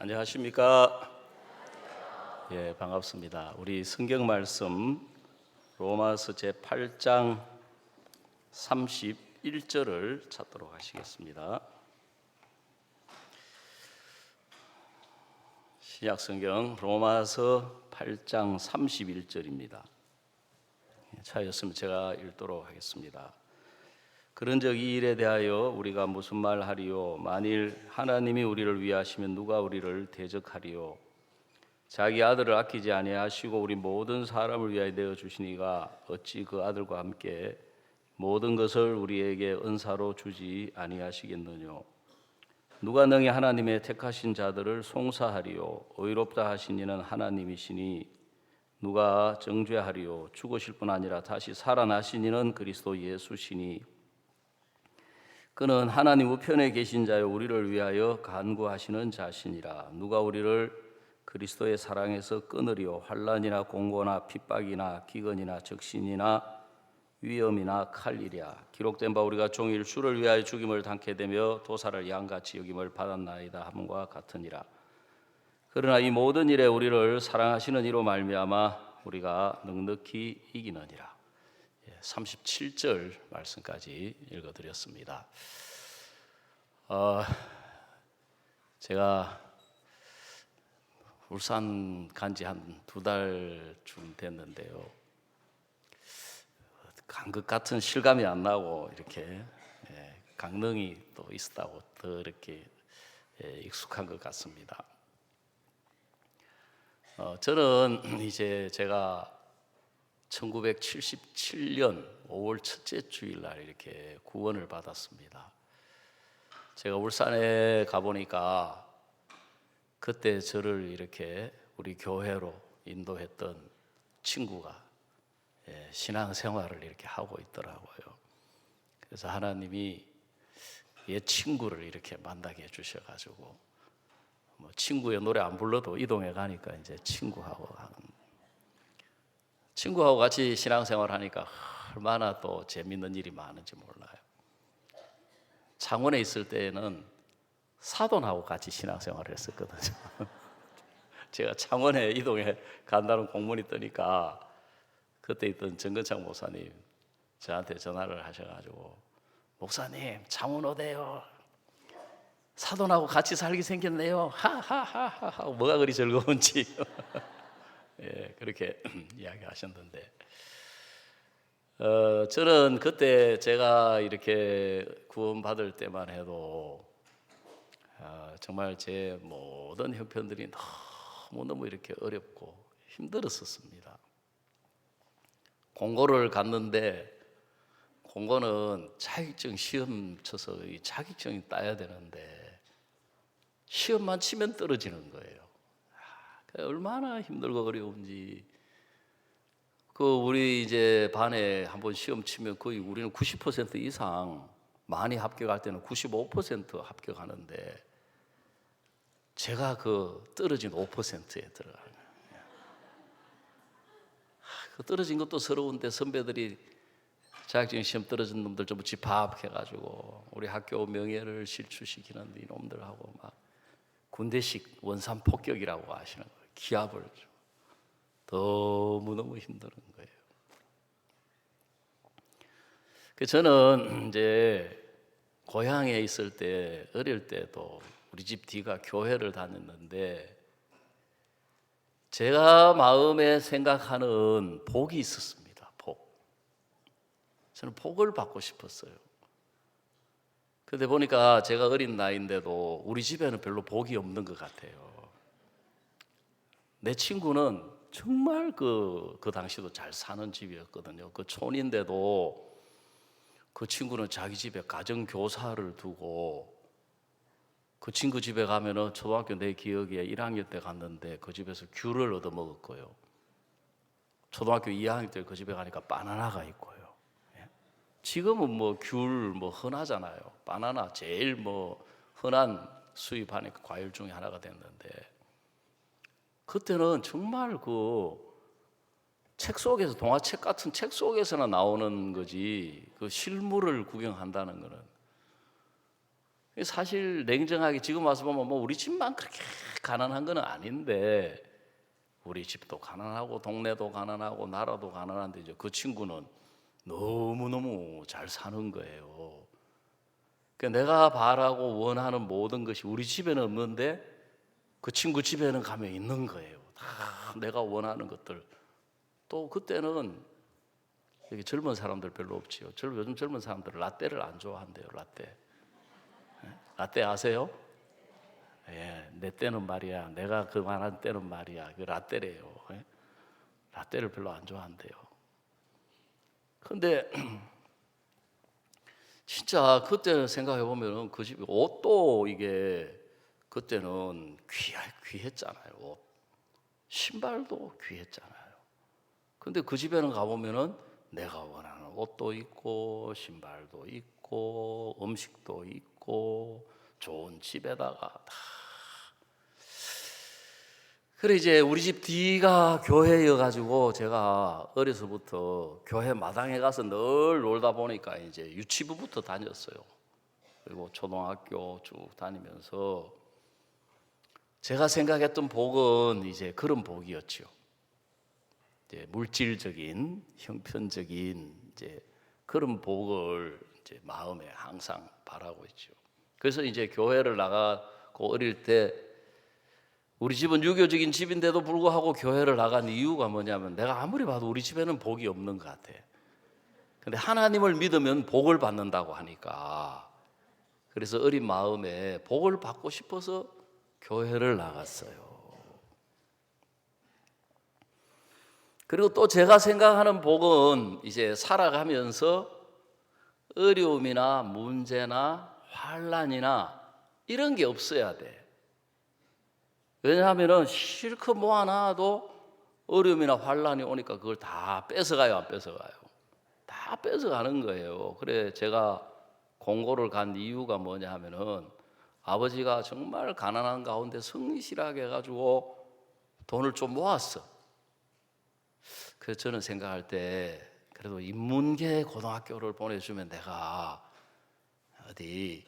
안녕하십니까? 예, 반갑습니다. 우리 성경 말씀 로마서 제8장 31절을 찾도록 하시겠습니다. 신약 성경 로마서 8장 31절입니다. 찾으셨으면 제가 읽도록 하겠습니다. 그런즉 이 일에 대하여 우리가 무슨 말 하리요? 만일 하나님이 우리를 위하시면 누가 우리를 대적하리요? 자기 아들을 아끼지 아니하시고 우리 모든 사람을 위하여 내어 주시니가 어찌 그 아들과 함께 모든 것을 우리에게 은사로 주지 아니하시겠느냐? 누가 능히 하나님의 택하신 자들을 송사하리요? 의롭다 하신 이는 하나님이시니 누가 정죄하리요? 죽으실 뿐 아니라 다시 살아나신 이는 그리스도 예수시니 그는 하나님 우편에 계신 자여 우리를 위하여 간구하시는 자시니라. 누가 우리를 그리스도의 사랑에서 끊으리요? 환난이나 공고나 핍박이나 기근이나 적신이나 위험이나 칼이랴. 기록된 바 우리가 종일 주를 위하여 죽임을 당케 되며 도사를 양같이 여김을 받았나이다 함과 같으니라. 그러나 이 모든 일에 우리를 사랑하시는 이로 말미암아 우리가 넉넉히 이기느니라. 37절 말씀까지 읽어드렸습니다. 제가 울산 간지 한 2달쯤 됐는데요. 간 것 같은 실감이 안 나고 이렇게 강릉이 또 있었다고 더 이렇게 익숙한 것 같습니다. 저는 이제 제가 1977년 5월 첫째 주일날 이렇게 구원을 받았습니다. 제가 울산에 가보니까 그때 저를 이렇게 우리 교회로 인도했던 친구가 신앙생활을 이렇게 하고 있더라고요. 그래서 하나님이 옛 친구를 이렇게 만나게 해주셔가지고 뭐 친구의 노래 안 불러도 이동해 가니까 이제 친구하고 같이 신앙생활 하니까 얼마나 또 재밌는 일이 많은지 몰라요. 창원에 있을 때에는 사돈하고 같이 신앙생활을 했었거든요. 제가 창원에 이동해 간다는 공문이 뜨니까 그때 있던 정근창 목사님 저한테 전화를 하셔가지고 목사님 창원 어때요? 사돈하고 같이 살게 생겼네요. 하하하하 뭐가 그리 즐거운지 그렇게 이야기하셨는데 저는 그때 제가 이렇게 구원받을 때만 해도 정말 제 모든 형편들이 너무너무 이렇게 어렵고 힘들었었습니다. 공고를 갔는데 공고는 자격증 시험 쳐서 자격증이 따야 되는데 시험만 치면 떨어지는 거예요. 얼마나 힘들고 어려운지. 우리 이제 반에 한번 시험 치면 거의 우리는 90% 이상 많이 합격할 때는 95% 합격하는데 제가 떨어진 5%에 들어가요. 떨어진 것도 서러운데 선배들이 자격증 시험 떨어진 놈들 전부 집합해가지고 우리 학교 명예를 실추시키는 이놈들하고 막 군대식 원산 폭격이라고 하시는 거예요. 기합을 너무너무 힘든 거예요. 저는 이제 고향에 있을 때 어릴 때도 우리 집 뒤가 교회를 다녔는데 제가 마음에 생각하는 복이 있었습니다. 복. 저는 복을 받고 싶었어요. 그런데 보니까 제가 어린 나이인데도 우리 집에는 별로 복이 없는 것 같아요. 내 친구는 정말 그 당시도 잘 사는 집이었거든요. 그 촌인데도 그 친구는 자기 집에 가정교사를 두고 그 친구 집에 가면은 초등학교 내 기억에 1학년 때 갔는데 그 집에서 귤을 얻어 먹었고요. 초등학교 2학년 때 그 집에 가니까 바나나가 있고요. 지금은 뭐 귤 흔하잖아요. 바나나 제일 흔한 수입하는 과일 중에 하나가 됐는데 그때는 정말 책 속에서 동화책 같은 책 속에서나 나오는 거지 그 실물을 구경한다는 거는 사실 냉정하게 지금 와서 보면 뭐 우리 집만 그렇게 가난한 건 아닌데, 우리 집도 가난하고 동네도 가난하고 나라도 가난한데 이제 그 친구는 너무너무 잘 사는 거예요. 그러니까 내가 바라고 원하는 모든 것이 우리 집에는 없는데 그 친구 집에는 가면 있는 거예요. 다 내가 원하는 것들. 또 그때는 여기 젊은 사람들 별로 없지요. 요즘 젊은 사람들은 라떼를 안 좋아한대요. 라떼 아세요? 예, 내 때는 말이야. 내가 그 말한 때는 말이야. 그 라떼래요. 예? 라떼를 별로 안 좋아한대요. 근데 진짜 그때 생각해 보면 그 집 옷도 이게 그때는 귀했잖아요. 옷. 신발도 귀했잖아요. 근데 그 집에는 가보면은 내가 원하는 옷도 있고 신발도 있고 음식도 있고 좋은 집에다가 다. 그래 이제 우리 집 뒤가 교회여가지고 제가 어려서부터 교회 마당에 가서 늘 놀다 보니까 이제 유치부부터 다녔어요. 그리고 초등학교 쭉 다니면서 제가 생각했던 복은 이제 그런 복이었죠. 이제 물질적인, 형편적인 이제 그런 복을 이제 마음에 항상 바라고 있죠. 그래서 이제 교회를 나가고 어릴 때 우리 집은 유교적인 집인데도 불구하고 교회를 나간 이유가 뭐냐면 내가 아무리 봐도 우리 집에는 복이 없는 것 같아. 근데 하나님을 믿으면 복을 받는다고 하니까 그래서 어린 마음에 복을 받고 싶어서 교회를 나갔어요. 그리고 또 제가 생각하는 복은 이제 살아가면서 어려움이나 문제나 환난이나 이런 게 없어야 돼. 왜냐하면 실컷 모아놔도 어려움이나 환난이 오니까 그걸 다 뺏어가요, 안 뺏어가요? 다 뺏어가는 거예요. 그래 제가 공고를 간 이유가 뭐냐 하면은 아버지가 정말 가난한 가운데 성실하게 해가지고 돈을 좀 모았어. 그래서 저는 생각할 때 그래도 인문계 고등학교를 보내주면 내가 어디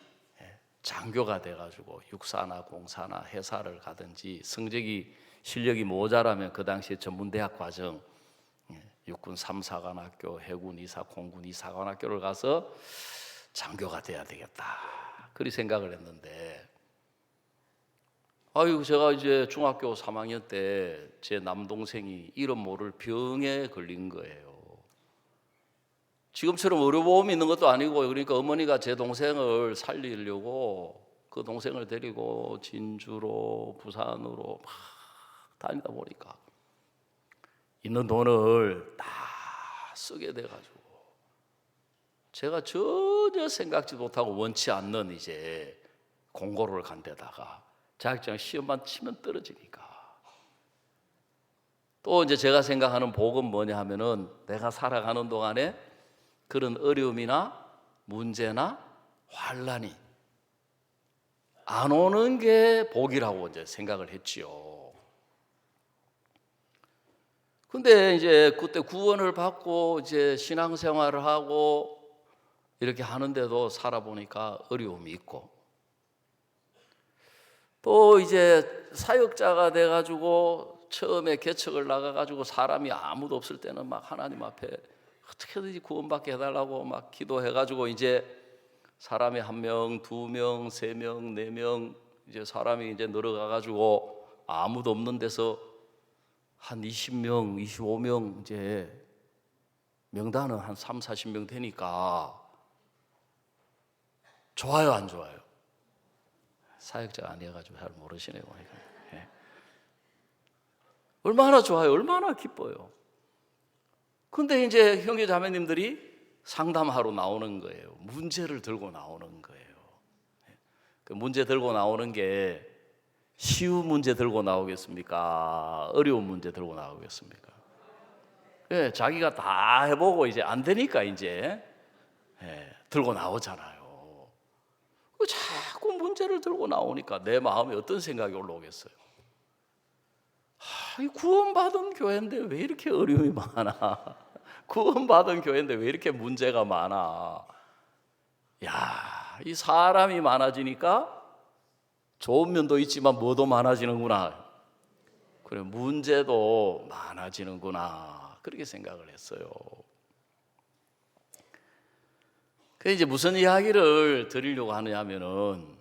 장교가 돼가지고 육사나 공사나 회사를 가든지 성적이 실력이 모자라면 그 당시에 전문대학 과정 육군 3사관학교, 해군 2사, 공군 2사관학교를 가서 장교가 돼야 되겠다. 그리 생각을 했는데 제가 이제 중학교 3학년 때 제 남동생이 이름 모를 병에 걸린 거예요. 지금처럼 의료보험이 있는 것도 아니고 그러니까 어머니가 제 동생을 살리려고 그 동생을 데리고 진주로 부산으로 막 다니다 보니까 있는 돈을 다 쓰게 돼가지고 제가 전혀 생각지도 못하고 원치 않는 이제 공고를 간 데다가 자격증 시험만 치면 떨어지니까 또 이제 제가 생각하는 복은 뭐냐 하면은 내가 살아가는 동안에 그런 어려움이나 문제나 환난이 안 오는 게 복이라고 이제 생각을 했지요. 근데 이제 그때 구원을 받고 이제 신앙생활을 하고 이렇게 하는데도 살아보니까 어려움이 있고 또 이제 사역자가 돼가지고 처음에 개척을 나가가지고 사람이 아무도 없을 때는 막 하나님 앞에 어떻게든지 구원받게 해달라고 막 기도해가지고 이제 사람이 1명, 2명, 3명, 4명 이제 사람이 이제 늘어가가지고 아무도 없는 데서 한 20명, 25명 이제 명단은 한 3, 40명 되니까 좋아요, 안 좋아요? 사역자가 아니어가지고 잘 모르시네요. 예. 얼마나 좋아요, 얼마나 기뻐요. 근데 이제 형제 자매님들이 상담하러 나오는 거예요. 문제를 들고 나오는 거예요. 그 문제 들고 나오는 게 쉬운 문제 들고 나오겠습니까? 어려운 문제 들고 나오겠습니까? 예, 자기가 다 해보고 이제 안 되니까 이제 들고 나오잖아요. 자꾸 문제를 들고 나오니까 내 마음에 어떤 생각이 올라오겠어요? 이 구원받은 교회인데 왜 이렇게 어려움이 많아? 구원받은 교회인데 왜 이렇게 문제가 많아? 야, 이 사람이 많아지니까 좋은 면도 있지만 뭐도 많아지는구나. 그래, 문제도 많아지는구나. 그렇게 생각을 했어요. 그 이제 무슨 이야기를 드리려고 하냐면은,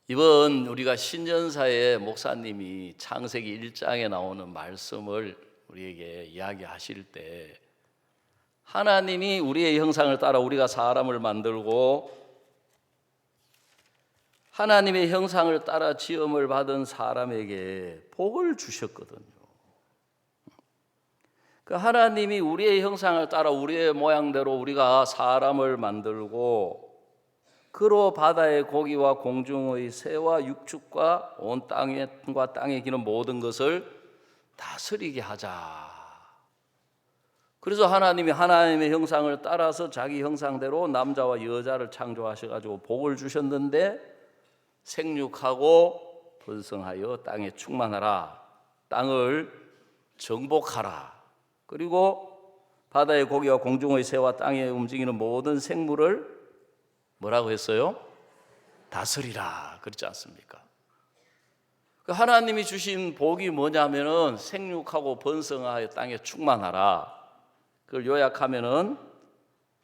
이번 우리가 신년사의 목사님이 창세기 1장에 나오는 말씀을 우리에게 이야기하실 때, 하나님이 우리의 형상을 따라 우리가 사람을 만들고 하나님의 형상을 따라 지음을 받은 사람에게 복을 주셨거든요. 그 하나님이 우리의 형상을 따라 우리의 모양대로 우리가 사람을 만들고 그로 바다의 고기와 공중의 새와 육축과 온 땅과 땅에 기는 모든 것을 다스리게 하자. 그래서 하나님이 하나님의 형상을 따라서 자기 형상대로 남자와 여자를 창조하셔가지고 복을 주셨는데, 생육하고 번성하여 땅에 충만하라, 땅을 정복하라, 그리고 바다의 고기와 공중의 새와 땅에 움직이는 모든 생물을 뭐라고 했어요? 다스리라 그렇지 않습니까? 그 하나님이 주신 복이 뭐냐면은 생육하고 번성하여 땅에 충만하라. 그걸 요약하면은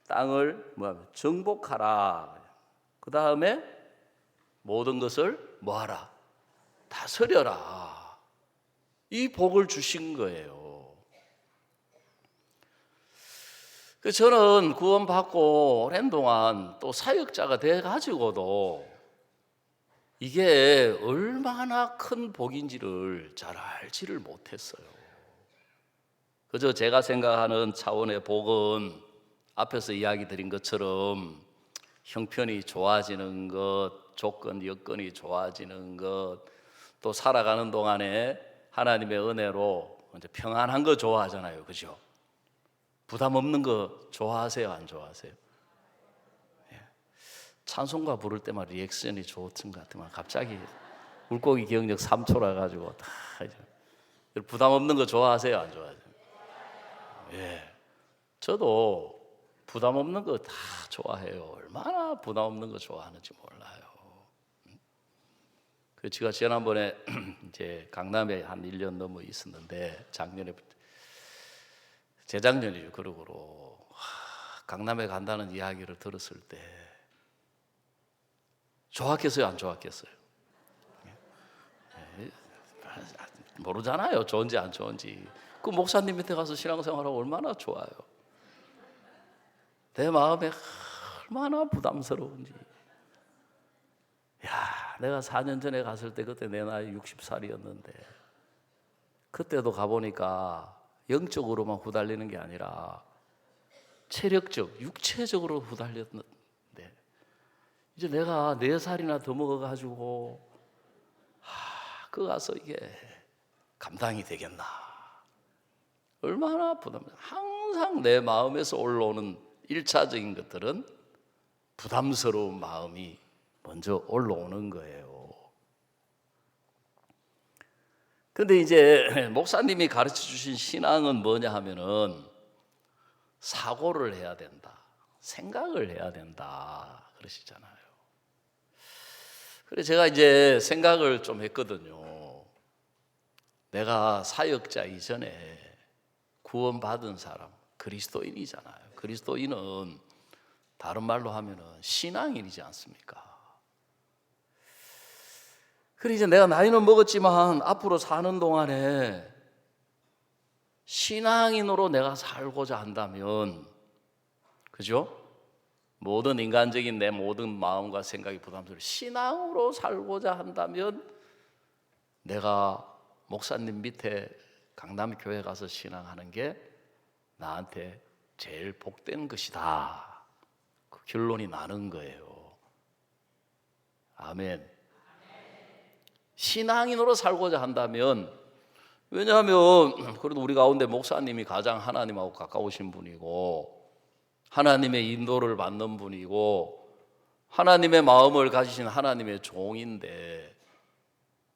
땅을 정복하라. 그 다음에 모든 것을 뭐하라? 다스려라. 이 복을 주신 거예요. 저는 구원받고 오랜 동안 또 사역자가 돼가지고도 이게 얼마나 큰 복인지를 잘 알지를 못했어요. 그저 제가 생각하는 차원의 복은 앞에서 이야기 드린 것처럼 형편이 좋아지는 것, 조건, 여건이 좋아지는 것, 또 살아가는 동안에 하나님의 은혜로 이제 평안한 거 좋아하잖아요. 그죠? 부담 없는 거 좋아하세요? 안 좋아하세요? 예. 찬송가 부를 때만 리액션이 좋던 것 같으면 갑자기 물고기 기억력 3초라 가지고 다 부담 없는 거 좋아하세요? 안 좋아하세요? 예. 저도 부담 없는 거 다 좋아해요. 얼마나 부담 없는 거 좋아하는지 몰라요. 그 제가 지난번에 이제 강남에 한 1년 넘어 있었는데, 작년에 재작년이죠. 그러고로 강남에 간다는 이야기를 들었을 때 좋았겠어요? 안 좋았겠어요? 모르잖아요. 좋은지 안 좋은지. 그 목사님 밑에 가서 신앙생활하고 얼마나 좋아요. 내 마음에 얼마나 부담스러운지. 야, 내가 4년 전에 갔을 때 그때 내 나이 60살이었는데 그때도 가보니까 영적으로만 후달리는 게 아니라 체력적, 육체적으로 후달렸는데, 이제 내가 4살이나 더 먹어가지고 그 가서 이게 감당이 되겠나. 얼마나 항상 내 마음에서 올라오는 1차적인 것들은 부담스러운 마음이 먼저 올라오는 거예요. 근데 이제 목사님이 가르쳐 주신 신앙은 뭐냐 하면은 사고를 해야 된다, 생각을 해야 된다 그러시잖아요. 그래서 제가 이제 생각을 좀 했거든요. 내가 사역자 이전에 구원받은 사람, 그리스도인이잖아요. 그리스도인은 다른 말로 하면은 신앙인이지 않습니까? 그래 이제 내가 나이는 먹었지만 앞으로 사는 동안에 신앙인으로 내가 살고자 한다면, 그죠? 모든 인간적인 내 모든 마음과 생각이 부담스러워 신앙으로 살고자 한다면 내가 목사님 밑에 강남 교회 가서 신앙하는 게 나한테 제일 복된 것이다. 그 결론이 나는 거예요. 아멘. 신앙인으로 살고자 한다면, 왜냐하면 그래도 우리 가운데 목사님이 가장 하나님하고 가까우신 분이고 하나님의 인도를 받는 분이고 하나님의 마음을 가지신 하나님의 종인데,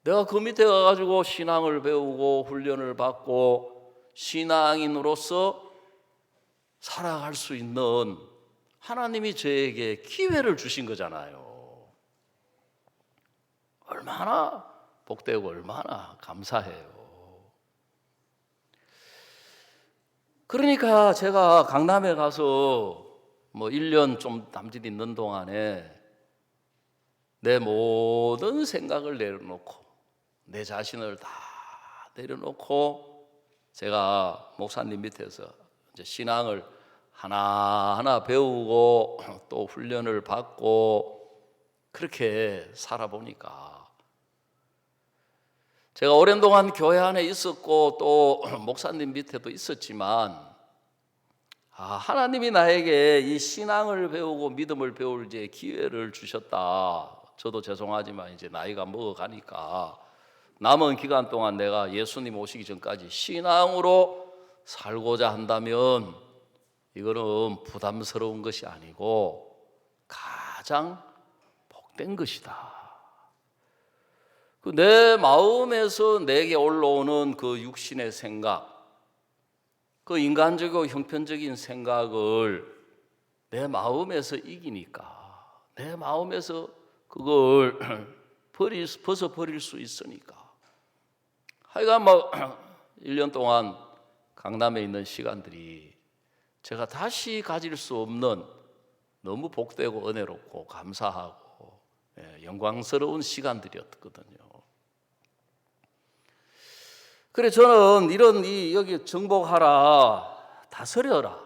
내가 그 밑에 가가지고 신앙을 배우고 훈련을 받고 신앙인으로서 살아갈 수 있는 하나님이 저에게 기회를 주신 거잖아요. 얼마나 복되고 얼마나 감사해요. 그러니까 제가 강남에 가서 뭐 1년 좀 남짓 있는 동안에 내 모든 생각을 내려놓고 내 자신을 다 내려놓고 제가 목사님 밑에서 이제 신앙을 하나하나 배우고 또 훈련을 받고 그렇게 살아보니까 제가 오랜 동안 교회 안에 있었고 또 목사님 밑에도 있었지만 하나님이 나에게 이 신앙을 배우고 믿음을 배울 이제 기회를 주셨다. 저도 죄송하지만 이제 나이가 먹어가니까 남은 기간 동안 내가 예수님 오시기 전까지 신앙으로 살고자 한다면 이거는 부담스러운 것이 아니고 가장 복된 것이다. 내 마음에서 내게 올라오는 그 육신의 생각, 그 인간적이고 형편적인 생각을 내 마음에서 이기니까, 내 마음에서 그걸 벗어버릴 수 있으니까. 하여간 막 1년 동안 강남에 있는 시간들이 제가 다시 가질 수 없는 너무 복되고 은혜롭고 감사하고 영광스러운 시간들이었거든요. 그래 저는 이런 여기 정복하라, 다스려라,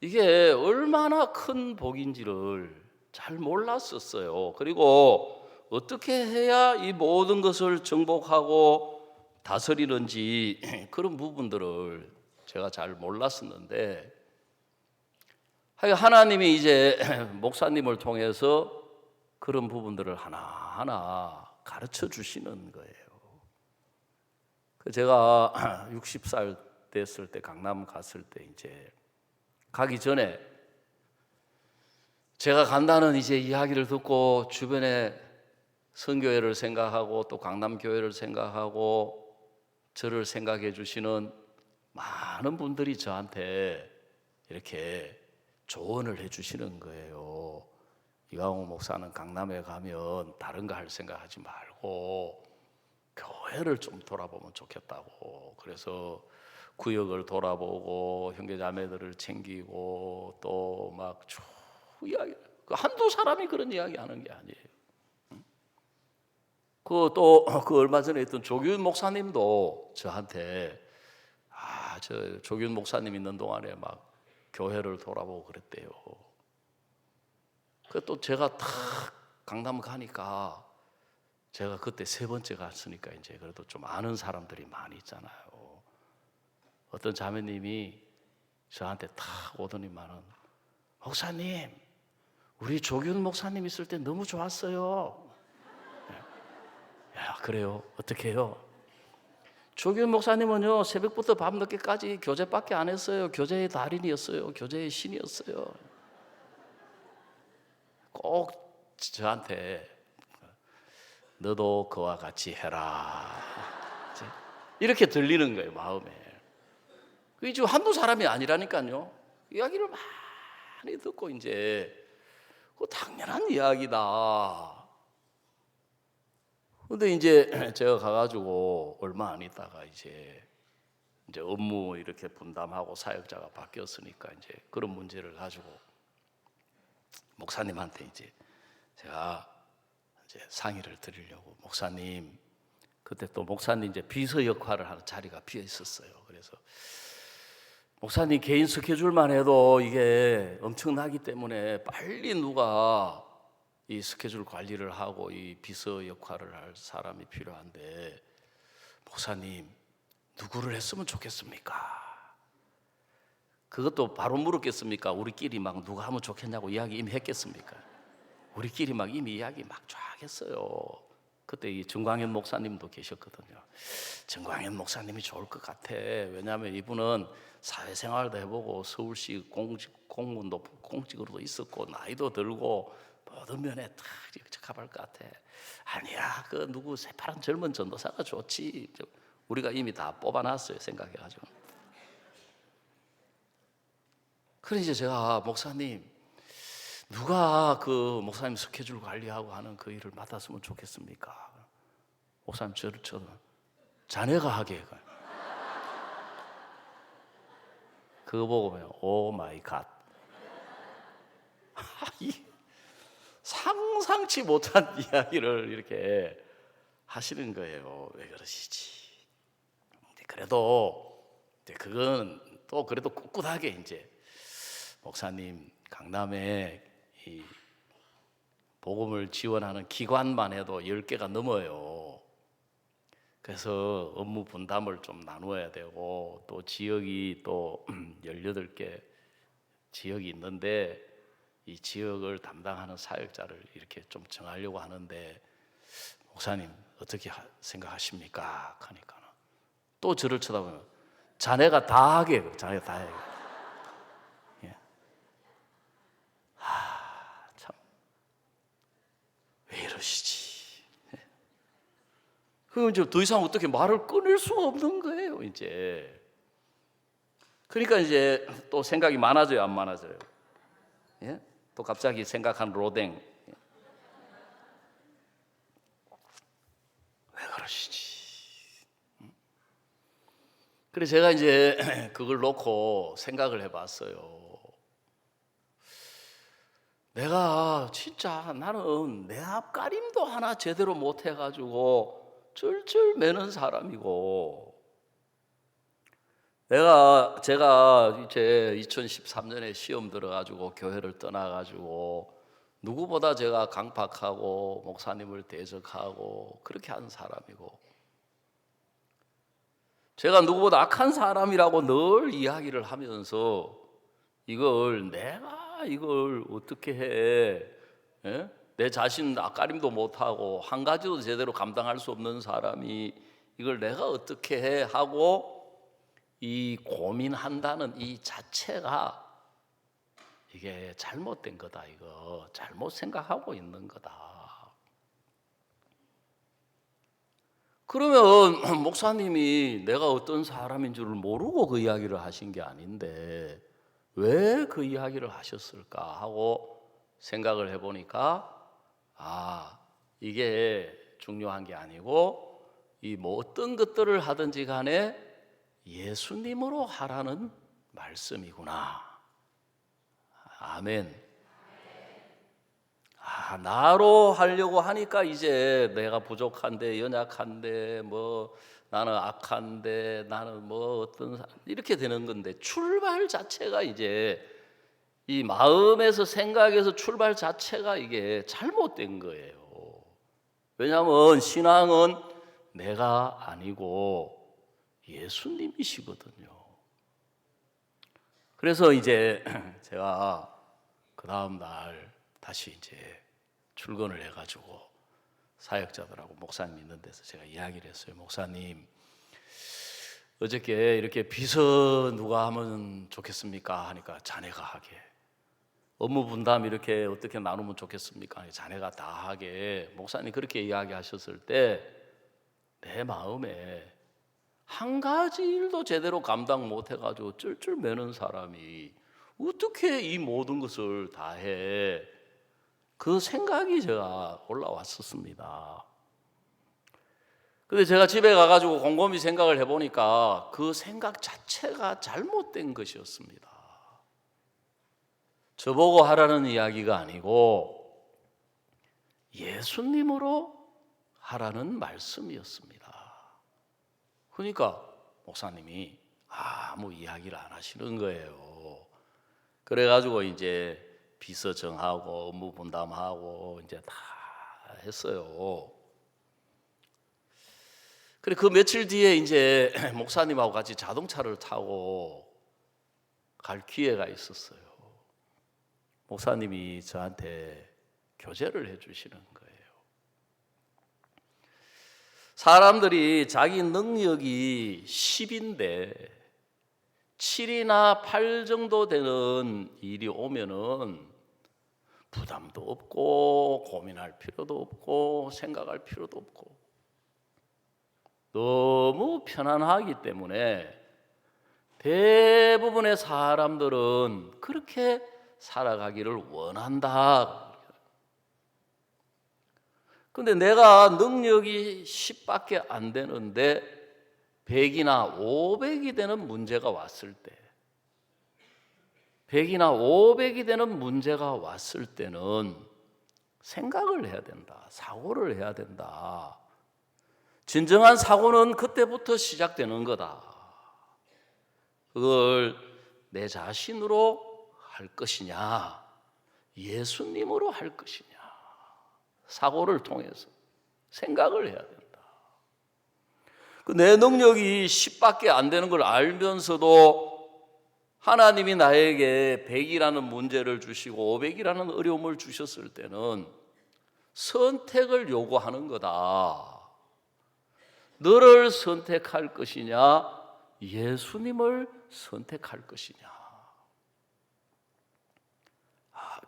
이게 얼마나 큰 복인지를 잘 몰랐었어요. 그리고 어떻게 해야 이 모든 것을 정복하고 다스리는지 그런 부분들을 제가 잘 몰랐었는데 하나님이 이제 목사님을 통해서 그런 부분들을 하나하나 가르쳐 주시는 거예요. 제가 60살 됐을 때 강남 갔을 때 이제 가기 전에 제가 간다는 이제 이야기를 듣고 주변에 선교회를 생각하고 또 강남교회를 생각하고 저를 생각해 주시는 많은 분들이 저한테 이렇게 조언을 해 주시는 거예요. 이강호 목사는 강남에 가면 다른 거 할 생각하지 말고 교회를 좀 돌아보면 좋겠다고. 그래서 구역을 돌아보고 형제자매들을 챙기고 또 막 이야기, 한두 사람이 그런 이야기 하는 게 아니에요. 그 얼마 전에 있던 조규현 목사님도 저한테 저 조규현 목사님 있는 동안에 막 교회를 돌아보고 그랬대요. 또 제가 탁 강남 가니까 제가 그때 3번째 갔으니까 이제 그래도 좀 아는 사람들이 많이 있잖아요. 어떤 자매님이 저한테 탁 오더니만은 목사님, 우리 조규현 목사님 있을 때 너무 좋았어요. 야, 그래요? 어떻게 해요? 조규현 목사님은요 새벽부터 밤늦게까지 교제밖에 안 했어요. 교제의 달인이었어요. 교제의 신이었어요. 꼭 저한테 너도 그와 같이 해라 이렇게 들리는 거예요 마음에. 그게 지금 한두 사람이 아니라니까요. 이야기를 많이 듣고 이제 그 당연한 이야기다. 근데 이제 제가 가가지고 얼마 안 있다가 이제 업무 이렇게 분담하고 사역자가 바뀌었으니까 이제 그런 문제를 가지고 목사님한테 이제 제가 이제 상의를 드리려고, 목사님, 그때 또 목사님 이제 비서 역할을 하는 자리가 비어 있었어요. 그래서 목사님 개인 스케줄만 해도 이게 엄청나기 때문에 빨리 누가 이 스케줄 관리를 하고 이 비서 역할을 할 사람이 필요한데 목사님 누구를 했으면 좋겠습니까? 그것도 바로 물었겠습니까? 우리끼리 막 누가 하면 좋겠냐고 이야기 이미 했겠습니까? 우리끼리 막 이미 이야기 막 쫙 했어요. 그때 이 정광현 목사님도 계셨거든요. 정광현 목사님이 좋을 것 같아. 왜냐하면 이분은 사회생활도 해보고 서울시 공무원도 공직으로도 있었고 나이도 들고 모든 면에 다 적합할 것 같아. 아니야, 그 누구 새파란 젊은 전도사가 좋지. 우리가 이미 다 뽑아놨어요 생각해가지고. 그래 이제 제가 목사님 누가 그 목사님 스케줄 관리하고 하는 그 일을 맡았으면 좋겠습니까? 목사님 저를 자네가 하게. 그거 보고 보면 오 마이 갓. 상상치 못한 이야기를 이렇게 하시는 거예요. 왜 그러시지? 근데 그래도 그건 또 그래도 꿋꿋하게 이제 목사님 강남에 이 복음을 지원하는 기관만 해도 10개가 넘어요. 그래서 업무 분담을 좀 나누어야 되고 또 지역이 또 18개 지역이 있는데 이 지역을 담당하는 사역자를 이렇게 좀 정하려고 하는데 목사님 어떻게 생각하십니까? 하니까 또 저를 쳐다보면 자네가 다 하게, 자네가 다 해. 예. 참 왜 이러시지? 예. 그럼 이제 더 이상 어떻게 말을 끊을 수가 없는 거예요, 이제. 그러니까 이제 또 생각이 많아져요, 안 많아져요? 예? 또 갑자기 생각한 로댕. 왜 그러시지? 그래서 제가 이제 그걸 놓고 생각을 해봤어요. 내가 진짜 나는 내 앞가림도 하나 제대로 못 해가지고 쫄쫄 매는 사람이고, 제가 이제 2013년에 시험 들어가지고 교회를 떠나가지고 누구보다 제가 강박하고 목사님을 대적하고 그렇게 한 사람이고, 제가 누구보다 악한 사람이라고 늘 이야기를 하면서 내가 이걸 어떻게 해? 예? 내 자신 앞가림도 못하고 한 가지도 제대로 감당할 수 없는 사람이 이걸 내가 어떻게 해? 하고 이 고민한다는 이 자체가 이게 잘못된 거다. 이거 잘못 생각하고 있는 거다. 그러면 목사님이 내가 어떤 사람인 줄을 모르고 그 이야기를 하신 게 아닌데 왜 그 이야기를 하셨을까 하고 생각을 해보니까 이게 중요한 게 아니고 이 뭐 어떤 것들을 하든지 간에 예수님으로 하라는 말씀이구나. 아멘. 나로 하려고 하니까 이제 내가 부족한데, 연약한데, 뭐 나는 악한데, 나는 뭐 어떤 이렇게 되는 건데, 출발 자체가 이제 이 마음에서 생각에서 출발 자체가 이게 잘못된 거예요. 왜냐하면 신앙은 내가 아니고 예수님이시거든요. 그래서 이제 제가 그 다음 날 다시 이제 출근을 해가지고 사역자들하고 목사님 있는 데서 제가 이야기를 했어요. 목사님, 어저께 이렇게 비서 누가 하면 좋겠습니까? 하니까 자네가 하게. 업무 분담 이렇게 어떻게 나누면 좋겠습니까? 자네가 다 하게. 목사님 그렇게 이야기하셨을 때 내 마음에 한 가지 일도 제대로 감당 못 해가지고 쫄쫄 매는 사람이 어떻게 이 모든 것을 다 해? 그 생각이 제가 올라왔었습니다. 근데 제가 집에 가가지고 곰곰이 생각을 해보니까 그 생각 자체가 잘못된 것이었습니다. 저보고 하라는 이야기가 아니고 예수님으로 하라는 말씀이었습니다. 그러니까 목사님이 아무 이야기를 안 하시는 거예요. 그래가지고 이제 비서 정하고 업무 분담하고 이제 다 했어요. 그래 그 며칠 뒤에 이제 목사님하고 같이 자동차를 타고 갈 기회가 있었어요. 목사님이 저한테 교제를 해주시는 거예요. 사람들이 자기 능력이 10인데 7이나 8 정도 되는 일이 오면은 부담도 없고 고민할 필요도 없고 생각할 필요도 없고 너무 편안하기 때문에 대부분의 사람들은 그렇게 살아가기를 원한다. 근데 내가 능력이 10밖에 안 되는데 100이나 500이 되는 문제가 왔을 때, 100이나 500이 되는 문제가 왔을 때는 생각을 해야 된다. 사고를 해야 된다. 진정한 사고는 그때부터 시작되는 거다. 그걸 내 자신으로 할 것이냐, 예수님으로 할 것이냐, 사고를 통해서 생각을 해야 된다. 내 능력이 10밖에 안 되는 걸 알면서도 하나님이 나에게 100이라는 문제를 주시고 500이라는 어려움을 주셨을 때는 선택을 요구하는 거다. 너를 선택할 것이냐, 예수님을 선택할 것이냐.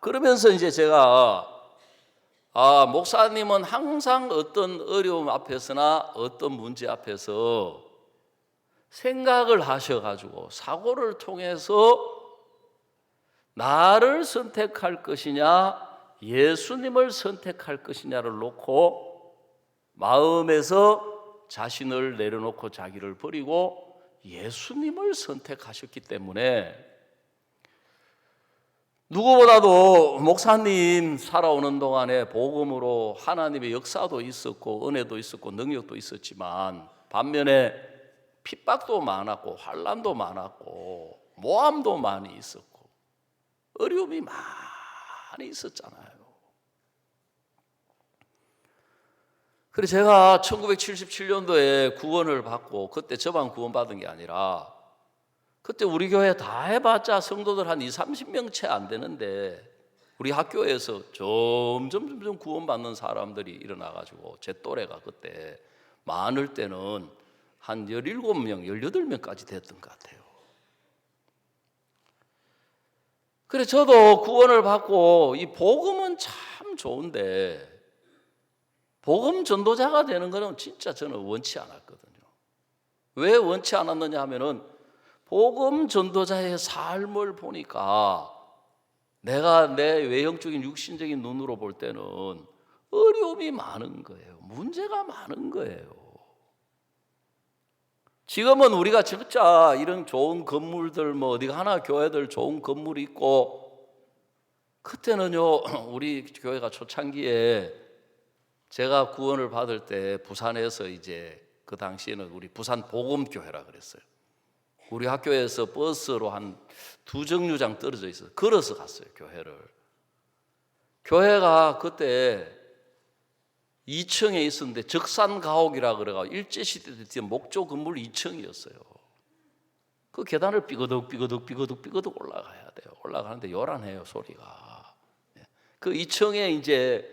그러면서 이제 제가 목사님은 항상 어떤 어려움 앞에서나 어떤 문제 앞에서 생각을 하셔가지고 사고를 통해서 나를 선택할 것이냐, 예수님을 선택할 것이냐를 놓고 마음에서 자신을 내려놓고 자기를 버리고 예수님을 선택하셨기 때문에 누구보다도 목사님 살아오는 동안에 복음으로 하나님의 역사도 있었고 은혜도 있었고 능력도 있었지만 반면에 핍박도 많았고 환난도 많았고 모함도 많이 있었고 어려움이 많이 있었잖아요. 그래서 제가 1977년도에 구원을 받고 그때 저만 구원받은 게 아니라 그때 우리 교회 다 해봤자 성도들 한 20-30명 채 안 되는데 우리 학교에서 점점 구원받는 사람들이 일어나가지고 제 또래가 그때 많을 때는 한 17명, 18명까지 됐던 것 같아요. 그래서 저도 구원을 받고 이 복음은 참 좋은데 복음 전도자가 되는 것은 진짜 저는 원치 않았거든요. 왜 원치 않았느냐 하면은 복음 전도자의 삶을 보니까 내가 내 외형적인 육신적인 눈으로 볼 때는 어려움이 많은 거예요. 문제가 많은 거예요. 지금은 우리가 진짜 이런 좋은 건물들 뭐 어디가 하나 교회들 좋은 건물이 있고 그때는요 우리 교회가 초창기에 제가 구원을 받을 때 부산에서 이제 그 당시에는 우리 부산 복음교회라 그랬어요. 우리 학교에서 버스로 한 2정류장 떨어져 있어서 걸어서 갔어요 교회를. 교회가 그때 2층에 있었는데 적산가옥이라 그래가 일제시대 때 목조 건물 2층이었어요. 그 계단을 삐거덕 올라가야 돼요. 올라가는데 요란해요 소리가. 그 2층에 이제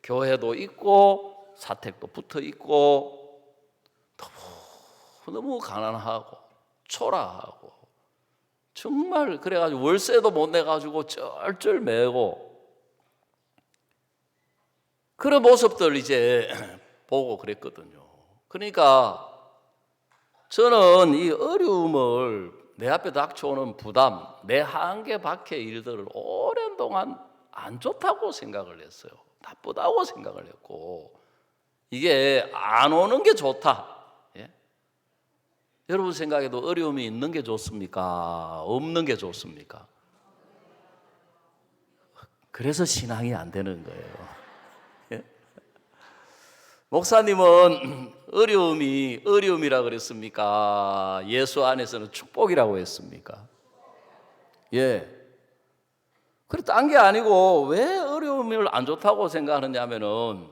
교회도 있고 사택도 붙어 있고 너무 가난하고 초라하고 정말 그래가지고 월세도 못 내가지고 쩔쩔매고 그런 모습들 이제 보고 그랬거든요. 그러니까 저는 이 어려움을 내 앞에 닥쳐오는 부담, 내 한계 밖의 일들을 오랜 동안 안 좋다고 생각을 했어요. 나쁘다고 생각을 했고 이게 안 오는 게 좋다. 예? 여러분 생각에도 어려움이 있는 게 좋습니까? 없는 게 좋습니까? 그래서 신앙이 안 되는 거예요. 목사님은 어려움이라 그랬습니까? 예수 안에서는 축복이라고 했습니까? 예. 그래 딴 게 아니고 왜 어려움을 안 좋다고 생각하느냐 하면은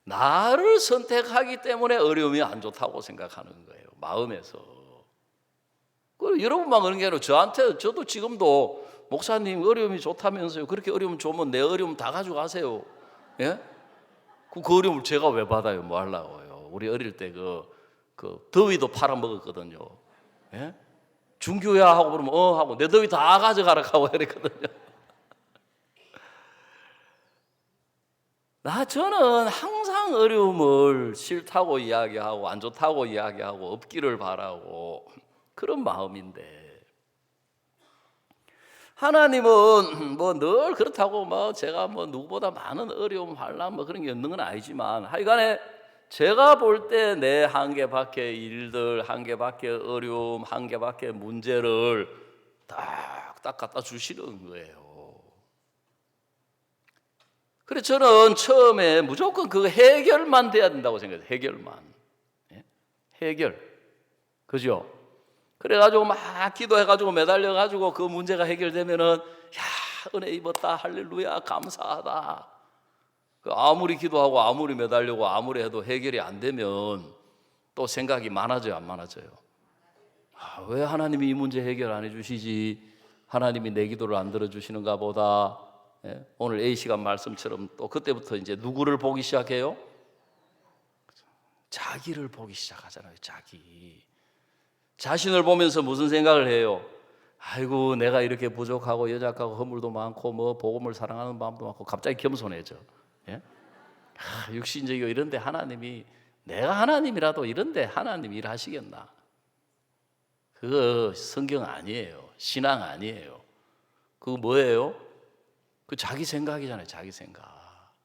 나를 선택하기 때문에 어려움이 안 좋다고 생각하는 거예요. 마음에서. 그리고 여러분만 그런 게 아니라 저도 지금도 목사님 어려움이 좋다면서요. 그렇게 어려움 좋으면 내 어려움 다 가져가세요. 예? 그 어려움을 제가 왜 받아요? 뭐 하려고요? 우리 어릴 때 그 더위도 팔아먹었거든요. 예? 중교야 하고 그러면 하고 내 더위 다 가져가라 하고 이랬거든요. 저는 항상 어려움을 싫다고 이야기하고 안 좋다고 이야기하고 없기를 바라고 그런 마음인데 하나님은 뭐 늘 그렇다고 뭐 제가 뭐 누구보다 많은 어려움, 환난 뭐 그런 게 없는 건 아니지만 하여간에 제가 볼 때 내 한계 밖의 일들, 한계 밖의 어려움, 한계 밖의 문제를 딱 갖다 주시는 거예요. 그래서 저는 처음에 무조건 그 해결만 돼야 된다고 생각해요. 해결만. 예? 해결. 그죠? 그래가지고 막 기도해가지고 매달려가지고 그 문제가 해결되면은 야, 은혜 입었다. 할렐루야. 감사하다. 아무리 기도하고 아무리 매달리고 아무리 해도 해결이 안 되면 또 생각이 많아져요, 안 많아져요? 왜 하나님이 이 문제 해결 안 해주시지? 하나님이 내 기도를 안 들어주시는가 보다. 예? 오늘 A시간 말씀처럼 또 그때부터 이제 누구를 보기 시작해요? 자기를 보기 시작하잖아요. 자기. 자신을 보면서 무슨 생각을 해요? 아이고 내가 이렇게 부족하고 연약하고 허물도 많고 뭐 복음을 사랑하는 마음도 많고 갑자기 겸손해져. 예? 육신적이고 이런데 하나님이 내가 하나님이라도 이런데 하나님 일하시겠나? 그거 성경 아니에요. 신앙 아니에요. 그거 뭐예요? 그 자기 생각이잖아요. 자기 생각.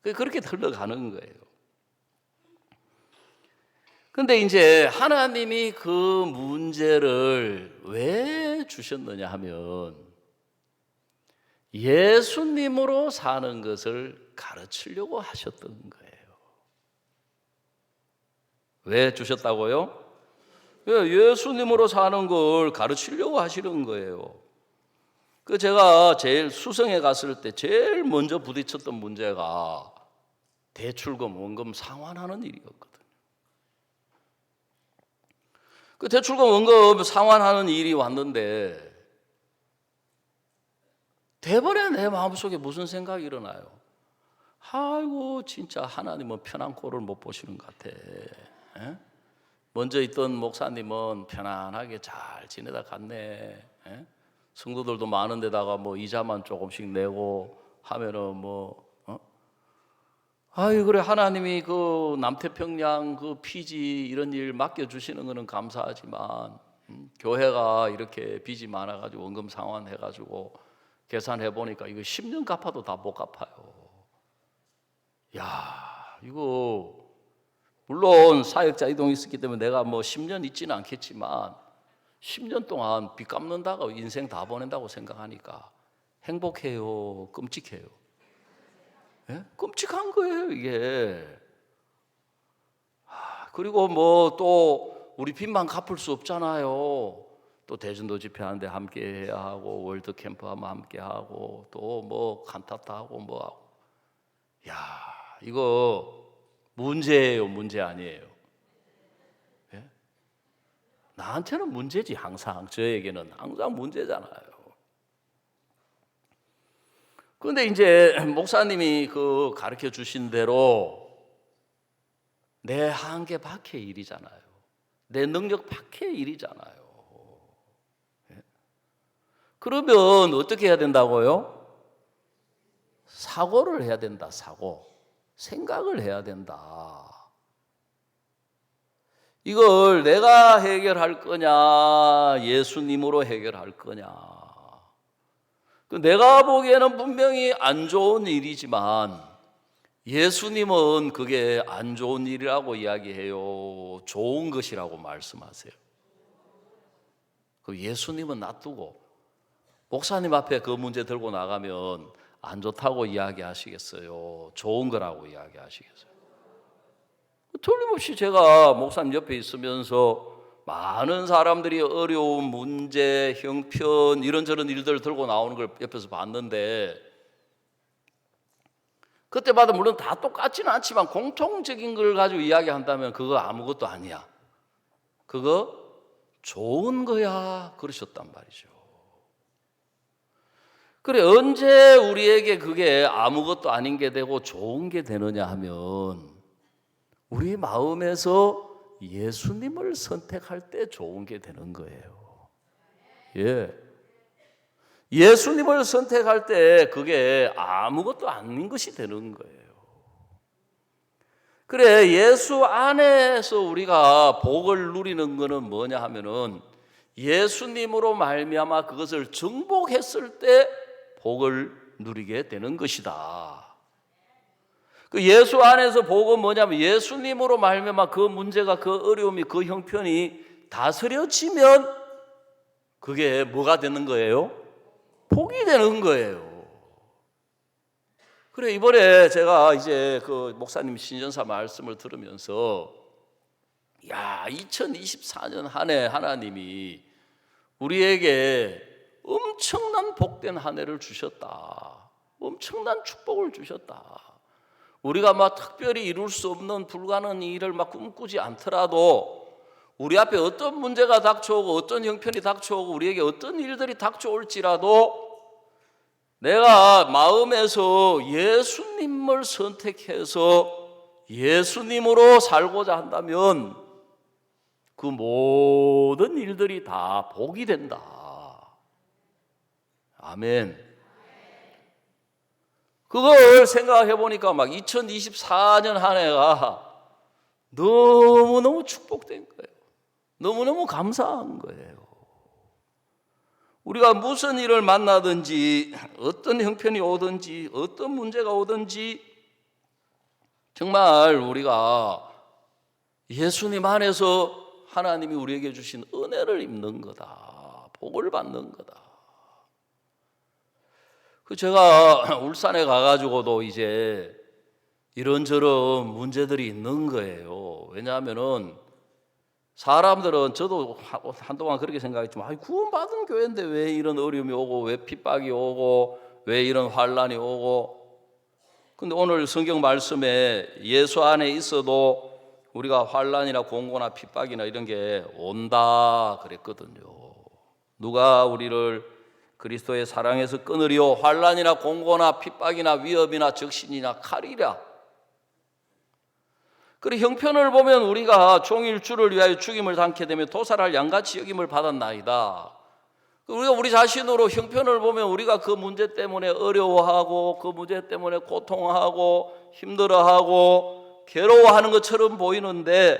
그렇게 흘러가는 거예요. 근데 이제 하나님이 그 문제를 왜 주셨느냐 하면 예수님으로 사는 것을 가르치려고 하셨던 거예요. 왜 주셨다고요? 예수님으로 사는 걸 가르치려고 하시는 거예요. 제가 제일 수성에 갔을 때 제일 먼저 부딪혔던 문제가 대출금, 원금 상환하는 일이었거든요. 대출금, 원금 상환하는 일이 왔는데 대번에 내 마음속에 무슨 생각이 일어나요? 아이고 진짜 하나님은 편한 꼴을 못 보시는 것 같아. 에? 먼저 있던 목사님은 편안하게 잘 지내다 갔네. 에? 성도들도 많은데다가 뭐 이자만 조금씩 내고 하면은 뭐 아이 그래 하나님이 그 남태평양 그 피지 이런 일 맡겨주시는 거는 감사하지만 교회가 이렇게 빚이 많아가지고 원금 상환해가지고 계산해 보니까 이거 10년 갚아도 다 못 갚아요. 야 이거 물론 사역자 이동이 있었기 때문에 내가 뭐 10년 있지는 않겠지만 10년 동안 빚 갚는다고 인생 다 보낸다고 생각하니까 행복해요? 끔찍해요? 예? 끔찍한 거예요 이게. 그리고 뭐 또 우리 빚만 갚을 수 없잖아요. 또 대전도 집회하는데 함께 해야 하고 월드 캠프 하면 함께 하고 또 뭐 칸타타 하고 뭐 하고. 야 이거 문제예요, 문제 아니에요? 예? 나한테는 문제지 항상. 저에게는 항상 문제잖아요. 그런데 이제 목사님이 그 가르쳐 주신 대로 내 한계 밖의 일이잖아요. 내 능력 밖의 일이잖아요. 예? 그러면 어떻게 해야 된다고요? 사고를 해야 된다. 사고. 생각을 해야 된다. 이걸 내가 해결할 거냐, 예수님으로 해결할 거냐. 내가 보기에는 분명히 안 좋은 일이지만 예수님은 그게 안 좋은 일이라고 이야기해요. 좋은 것이라고 말씀하세요. 그 예수님은 놔두고 목사님 앞에 그 문제 들고 나가면 안 좋다고 이야기하시겠어요? 좋은 거라고 이야기하시겠어요? 틀림없이 제가 목사님 옆에 있으면서 많은 사람들이 어려운 문제, 형편 이런저런 일들을 들고 나오는 걸 옆에서 봤는데 그때마다 물론 다 똑같지는 않지만 공통적인 걸 가지고 이야기한다면 그거 아무것도 아니야. 그거 좋은 거야 그러셨단 말이죠. 그래 언제 우리에게 그게 아무것도 아닌 게 되고 좋은 게 되느냐 하면 우리 마음에서 예수님을 선택할 때 좋은 게 되는 거예요. 예. 예수님을 선택할 때 그게 아무것도 아닌 것이 되는 거예요. 그래 예수 안에서 우리가 복을 누리는 것은 뭐냐 하면은 예수님으로 말미암아 그것을 정복했을 때 복을 누리게 되는 것이다. 그 예수 안에서 복은 뭐냐면 예수님으로 말미암아 그 문제가, 그 어려움이, 그 형편이 다스려지면 그게 뭐가 되는 거예요? 복이 되는 거예요. 그래, 이번에 제가 이제 그 목사님 신전사 말씀을 들으면서 2024년 한 해 하나님이 우리에게 엄청난 복된 한 해를 주셨다. 엄청난 축복을 주셨다. 우리가 막 특별히 이룰 수 없는 불가능한 일을 막 꿈꾸지 않더라도 우리 앞에 어떤 문제가 닥쳐오고 어떤 형편이 닥쳐오고 우리에게 어떤 일들이 닥쳐올지라도 내가 마음에서 예수님을 선택해서 예수님으로 살고자 한다면 그 모든 일들이 다 복이 된다. 아멘. 그걸 생각해 보니까 막 2024년 한 해가 너무너무 축복된 거예요. 너무너무 감사한 거예요. 우리가 무슨 일을 만나든지 어떤 형편이 오든지 어떤 문제가 오든지 정말 우리가 예수님 안에서 하나님이 우리에게 주신 은혜를 입는 거다. 복을 받는 거다. 제가 울산에 가가지고도 이제 이런저런 문제들이 있는 거예요. 왜냐하면은 사람들은, 저도 한동안 그렇게 생각했지만 구원받은 교회인데 왜 이런 어려움이 오고 왜 핍박이 오고 왜 이런 환란이 오고. 근데 오늘 성경 말씀에 예수 안에 있어도 우리가 환란이나 공고나 핍박이나 이런 게 온다 그랬거든요. 누가 우리를 그리스도의 사랑에서 끊으리요? 환란이나 공고나 핍박이나 위협이나 적신이나 칼이랴. 그리고 형편을 보면 우리가 종일 주를 위하여 죽임을 당게 되면 도살할 양같이 여김을 받았나이다. 우리가 우리 자신으로 형편을 보면 우리가 그 문제 때문에 어려워하고 그 문제 때문에 고통하고 힘들어하고 괴로워하는 것처럼 보이는데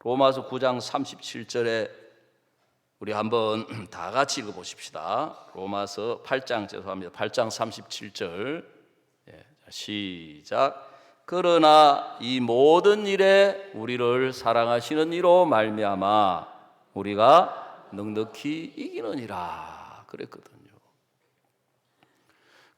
로마서 9장 37절에 우리 한번 다 같이 읽어보십시다. 로마서 8장, 죄송합니다. 8장 37절. 시작. 그러나 이 모든 일에 우리를 사랑하시는 이로 말미암아 우리가 넉넉히 이기느니라 그랬거든요.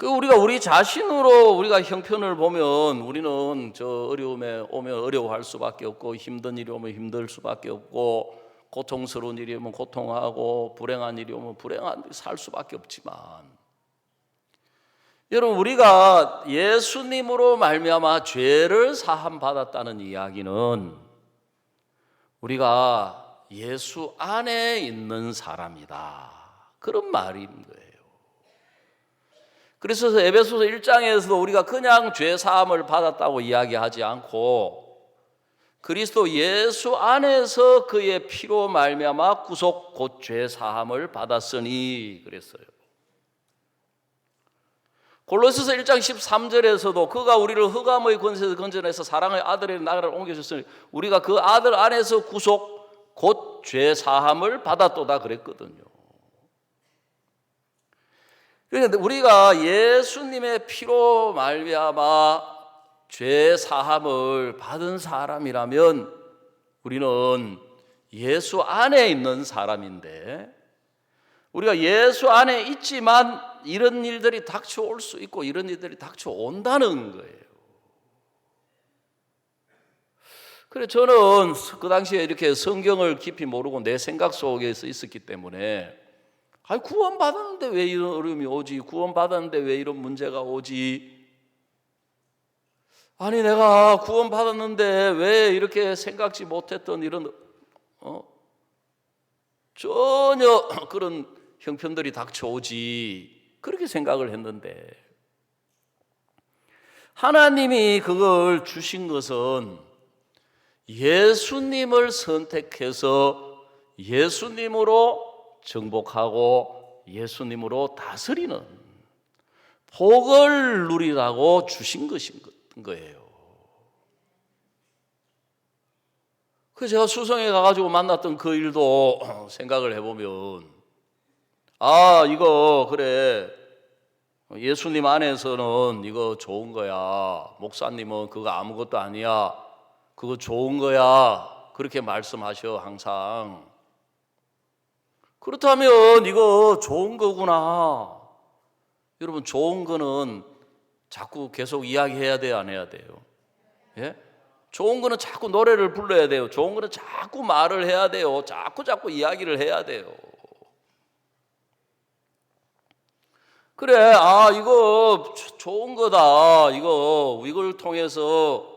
우리가 우리 자신으로 우리가 형편을 보면 우리는 저 어려움에 오면 어려워할 수밖에 없고 힘든 일이 오면 힘들 수밖에 없고 고통스러운 일이 오면 고통하고 불행한 일이 오면 불행한 살 수밖에 없지만 여러분, 우리가 예수님으로 말미암아 죄를 사함 받았다는 이야기는 우리가 예수 안에 있는 사람이다, 그런 말인 거예요. 그래서 에베소서 1장에서도 우리가 그냥 죄 사함을 받았다고 이야기하지 않고 그리스도 예수 안에서 그의 피로 말미암아 구속 곧 죄 사함을 받았으니 그랬어요. 골로새서 1장 13절에서도 그가 우리를 흑암의 권세에서 건져내서 사랑의 아들의 나라를 옮겨줬으니 우리가 그 아들 안에서 구속 곧 죄 사함을 받았도다 그랬거든요. 그런데 우리가 예수님의 피로 말미암아 죄 사함을 받은 사람이라면 우리는 예수 안에 있는 사람인데 우리가 예수 안에 있지만 이런 일들이 닥쳐올 수 있고 이런 일들이 닥쳐온다는 거예요. 그래 저는 그 당시에 이렇게 성경을 깊이 모르고 내 생각 속에서 있었기 때문에 구원받았는데 왜 이런 어려움이 오지? 구원받았는데 왜 이런 문제가 오지? 아니 내가 구원받았는데 왜 이렇게 생각지 못했던 이런 전혀 그런 형편들이 닥쳐오지? 그렇게 생각을 했는데 하나님이 그걸 주신 것은 예수님을 선택해서 예수님으로 정복하고 예수님으로 다스리는 복을 누리라고 주신 것인 거예요. 그 제가 수성에 가가지고 만났던 그 일도 생각을 해보면, 아, 이거 그래, 예수님 안에서는 이거 좋은 거야, 목사님은 그거 아무것도 아니야, 그거 좋은 거야, 그렇게 말씀하셔 항상. 그렇다면 이거 좋은 거구나. 여러분, 좋은 거는 자꾸 계속 이야기해야 돼요, 안 해야 돼요? 예? 좋은 거는 자꾸 노래를 불러야 돼요. 좋은 거는 자꾸 말을 해야 돼요. 자꾸 이야기를 해야 돼요. 그래, 아, 이거 좋은 거다. 이걸 통해서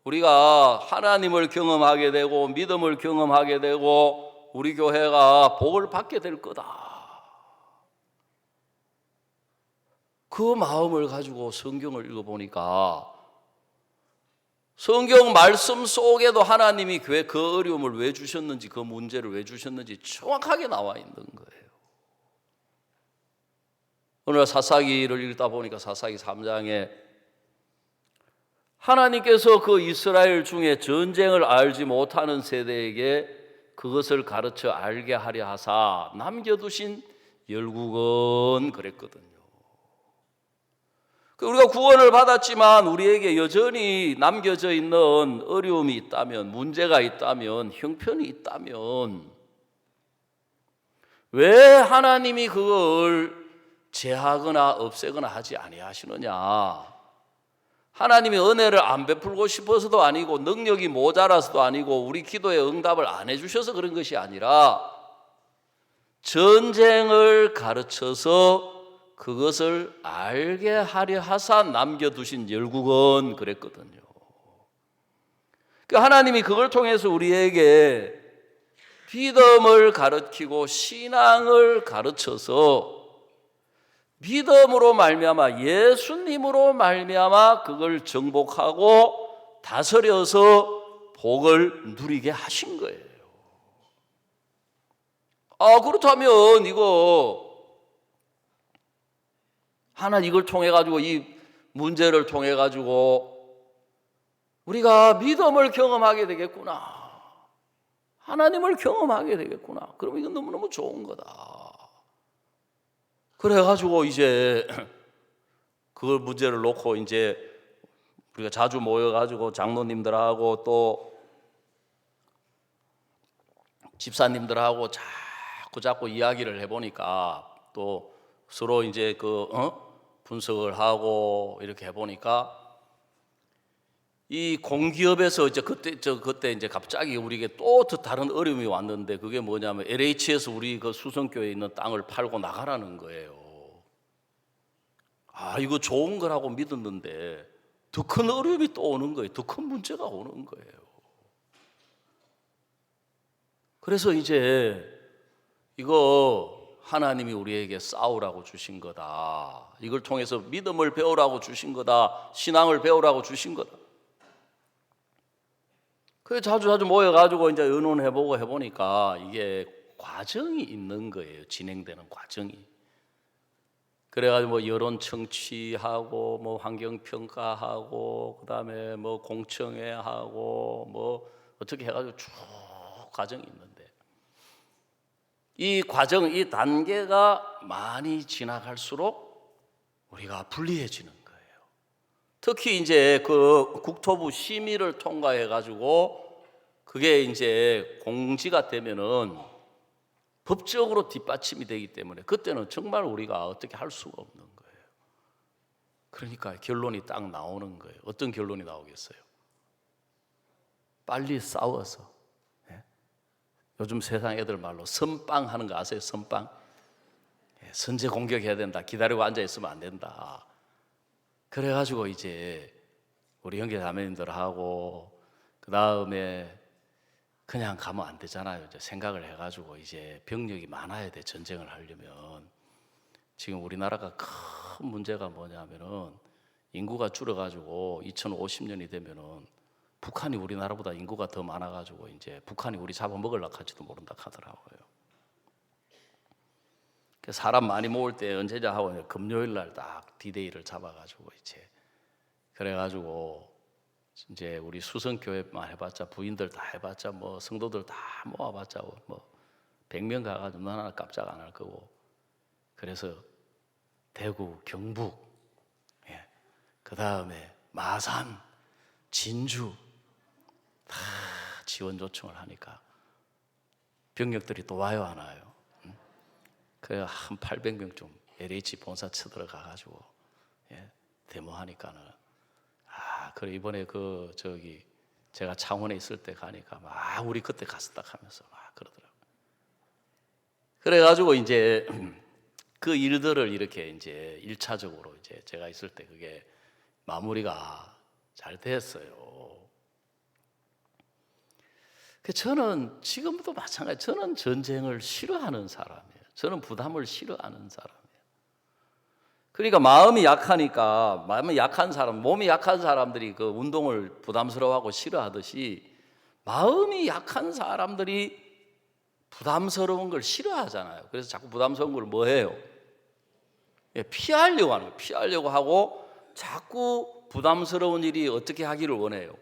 우리가 하나님을 경험하게 되고 믿음을 경험하게 되고 우리 교회가 복을 받게 될 거다. 그 마음을 가지고 성경을 읽어보니까 성경 말씀 속에도 하나님이 그 어려움을 왜 주셨는지, 그 문제를 왜 주셨는지 정확하게 나와 있는 거예요. 오늘 사사기를 읽다 보니까 사사기 3장에 하나님께서 그 이스라엘 중에 전쟁을 알지 못하는 세대에게 그것을 가르쳐 알게 하려 하사 남겨두신 열국은 그랬거든요. 우리가 구원을 받았지만 우리에게 여전히 남겨져 있는 어려움이 있다면, 문제가 있다면, 형편이 있다면 왜 하나님이 그걸 제하거나 없애거나 하지 아니하시느냐? 하나님이 은혜를 안 베풀고 싶어서도 아니고 능력이 모자라서도 아니고 우리 기도에 응답을 안 해주셔서 그런 것이 아니라 전쟁을 가르쳐서 그것을 알게 하려 하사 남겨두신 열국은 그랬거든요. 하나님이 그걸 통해서 우리에게 믿음을 가르치고 신앙을 가르쳐서 믿음으로 말미암아 예수님으로 말미암아 그걸 정복하고 다스려서 복을 누리게 하신 거예요. 아, 그렇다면 하나님 이걸 통해 가지고 이 문제를 통해 가지고 우리가 믿음을 경험하게 되겠구나. 하나님을 경험하게 되겠구나. 그럼 이건 너무너무 좋은 거다. 그래가지고 이제 그걸 문제를 놓고 이제 우리가 자주 모여가지고 장로님들하고 또 집사님들하고 자꾸 이야기를 해보니까 또 서로 이제 분석을 하고 이렇게 해보니까 이 공기업에서 이제 그때 이제 갑자기 우리에게 또 다른 어려움이 왔는데 그게 뭐냐면 LH에서 우리 그 수성교회에 있는 땅을 팔고 나가라는 거예요. 아, 이거 좋은 거라고 믿었는데 더 큰 어려움이 또 오는 거예요. 더 큰 문제가 오는 거예요. 그래서 이제 이거 하나님이 우리에게 싸우라고 주신 거다. 이걸 통해서 믿음을 배우라고 주신 거다. 신앙을 배우라고 주신 거다. 그래서 자주 모여가지고 이제 의논해보고 해보니까 이게 과정이 있는 거예요. 진행되는 과정이. 그래가지고 뭐 여론 청취하고 뭐 환경 평가하고 그다음에 뭐 공청회하고 뭐 어떻게 해가지고 쭉 과정이 있는데 이 과정, 이 단계가 많이 지나갈수록 우리가 불리해지는 거예요. 특히 이제 그 국토부 심의를 통과해 가지고 그게 이제 공지가 되면은 법적으로 뒷받침이 되기 때문에 그때는 정말 우리가 어떻게 할 수가 없는 거예요. 그러니까 결론이 딱 나오는 거예요. 어떤 결론이 나오겠어요? 빨리 싸워서, 요즘 세상 애들 말로 선빵 하는 거 아세요? 선빵. 선제 공격해야 된다. 기다리고 앉아 있으면 안 된다. 그래가지고 이제 우리 형제 자매님들하고 그 다음에 그냥 가면 안 되잖아요. 이제 생각을 해가지고 이제 병력이 많아야 돼. 전쟁을 하려면. 지금 우리나라가 큰 문제가 뭐냐면은 인구가 줄어가지고 2050년이 되면은 북한이 우리나라보다 인구가 더 많아가지고 이제 북한이 우리 잡아먹으려고 할지도 모른다 하더라고요. 사람 많이 모을 때 언제냐 하고 금요일 날 딱 디데이를 잡아가지고 이제 그래가지고 이제 우리 수성교회만 해봤자 부인들 다 해봤자 뭐 성도들 다 모아봤자 뭐 100명 가가지고 너 하나 깜짝 안 할 거고. 그래서 대구, 경북, 그 다음에 마산, 진주 다 지원 요청을 하니까 병력들이 또 와요 안 와요? 그래 한 800명쯤 LH 본사 쳐들어가가지고 데모하니까는 그래 이번에 제가 창원에 있을 때 가니까 막 우리 그때 갔었다 하면서 막 그러더라고요. 그래가지고 이제 그 일들을 이렇게 이제 1차적으로 이제 제가 있을 때 그게 마무리가 잘 됐어요. 저는 지금도 마찬가지. 저는 전쟁을 싫어하는 사람이에요. 저는 부담을 싫어하는 사람이에요. 그러니까 마음이 약하니까 마음이 약한 사람, 몸이 약한 사람들이 그 운동을 부담스러워하고 싫어하듯이 마음이 약한 사람들이 부담스러운 걸 싫어하잖아요. 그래서 자꾸 부담스러운 걸 뭐 해요? 피하려고 하는 거예요. 피하려고 하고 자꾸 부담스러운 일이 어떻게 하기를 원해요?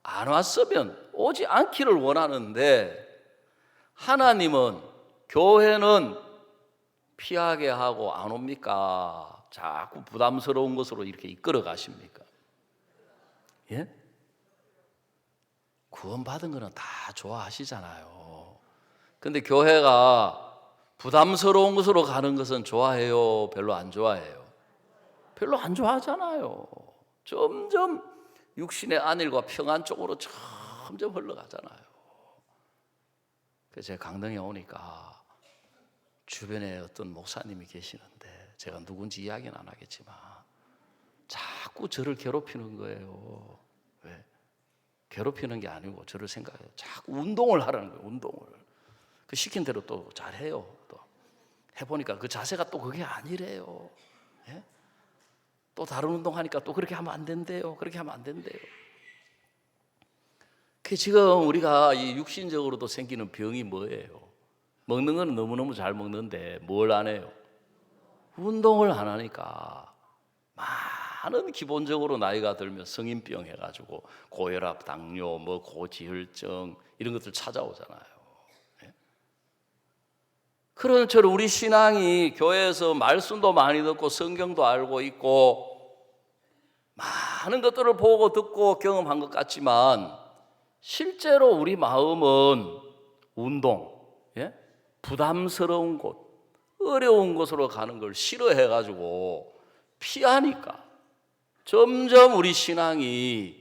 안 왔으면 오지 않기를 원하는데 하나님은 교회는 피하게 하고 안 옵니까? 자꾸 부담스러운 것으로 이렇게 이끌어 가십니까? 예? 구원받은 거는 다 좋아하시잖아요. 근데 교회가 부담스러운 것으로 가는 것은 좋아해요? 별로 안 좋아해요? 별로 안 좋아하잖아요. 점점 육신의 안일과 평안 쪽으로 점점 흘러가잖아요. 그래서 제가 강릉에 오니까 주변에 어떤 목사님이 계시는데 제가 누군지 이야기는 안 하겠지만 자꾸 저를 괴롭히는 거예요. 왜? 괴롭히는 게 아니고 저를 생각해요. 자꾸 운동을 하라는 거예요. 운동을. 그 시킨 대로 또 잘해요. 또 해보니까 그 자세가 또 그게 아니래요. 예? 또 다른 운동하니까 또 그렇게 하면 안 된대요. 그렇게 하면 안 된대요. 그 지금 우리가 이 육신적으로도 생기는 병이 뭐예요? 먹는 건 너무너무 잘 먹는데 뭘 안 해요? 운동을 안 하니까 많은 기본적으로 나이가 들면 성인병 해가지고 고혈압, 당뇨, 뭐 고지혈증 이런 것들 찾아오잖아요. 그런 처럼 우리 신앙이 교회에서 말씀도 많이 듣고 성경도 알고 있고 많은 것들을 보고 듣고 경험한 것 같지만 실제로 우리 마음은 운동, 부담스러운 곳, 어려운 곳으로 가는 걸 싫어해가지고 피하니까 점점 우리 신앙이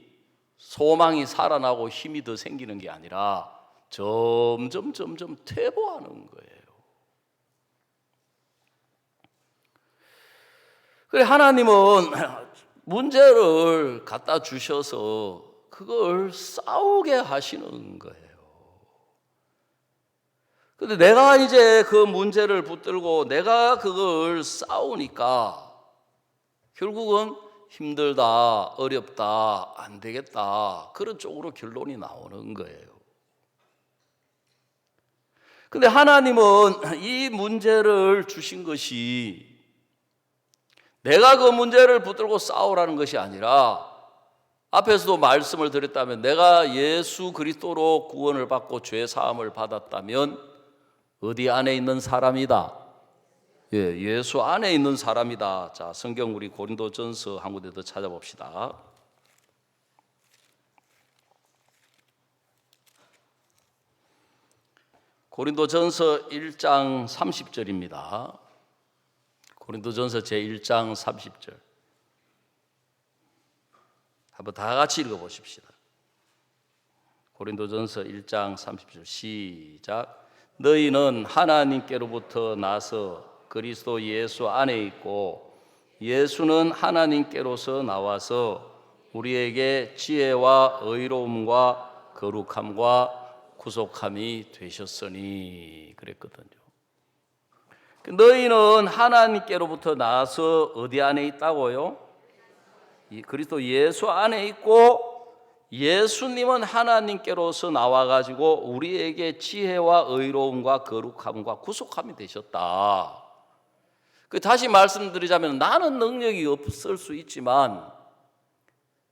소망이 살아나고 힘이 더 생기는 게 아니라 점점 퇴보하는 거예요. 그래 하나님은 문제를 갖다 주셔서 그걸 싸우게 하시는 거예요. 근데 내가 이제 그 문제를 붙들고 내가 그걸 싸우니까 결국은 힘들다, 어렵다, 안 되겠다 그런 쪽으로 결론이 나오는 거예요. 근데 하나님은 이 문제를 주신 것이 내가 그 문제를 붙들고 싸우라는 것이 아니라 앞에서도 말씀을 드렸다면 내가 예수 그리스도로 구원을 받고 죄 사함을 받았다면 어디 안에 있는 사람이다? 예수 안에 있는 사람이다. 자, 성경 우리 고린도전서 한 군데 더 찾아봅시다. 고린도전서 1장 30절입니다. 고린도전서 제1장 30절. 한번 다 같이 읽어보십시다. 고린도전서 1장 30절 시작. 너희는 하나님께로부터 나서 그리스도 예수 안에 있고 예수는 하나님께로서 나와서 우리에게 지혜와 의로움과 거룩함과 구속함이 되셨으니 그랬거든요. 너희는 하나님께로부터 나와서 어디 안에 있다고요? 그리스도 예수 안에 있고 예수님은 하나님께로서 나와가지고 우리에게 지혜와 의로움과 거룩함과 구속함이 되셨다. 다시 말씀드리자면 나는 능력이 없을 수 있지만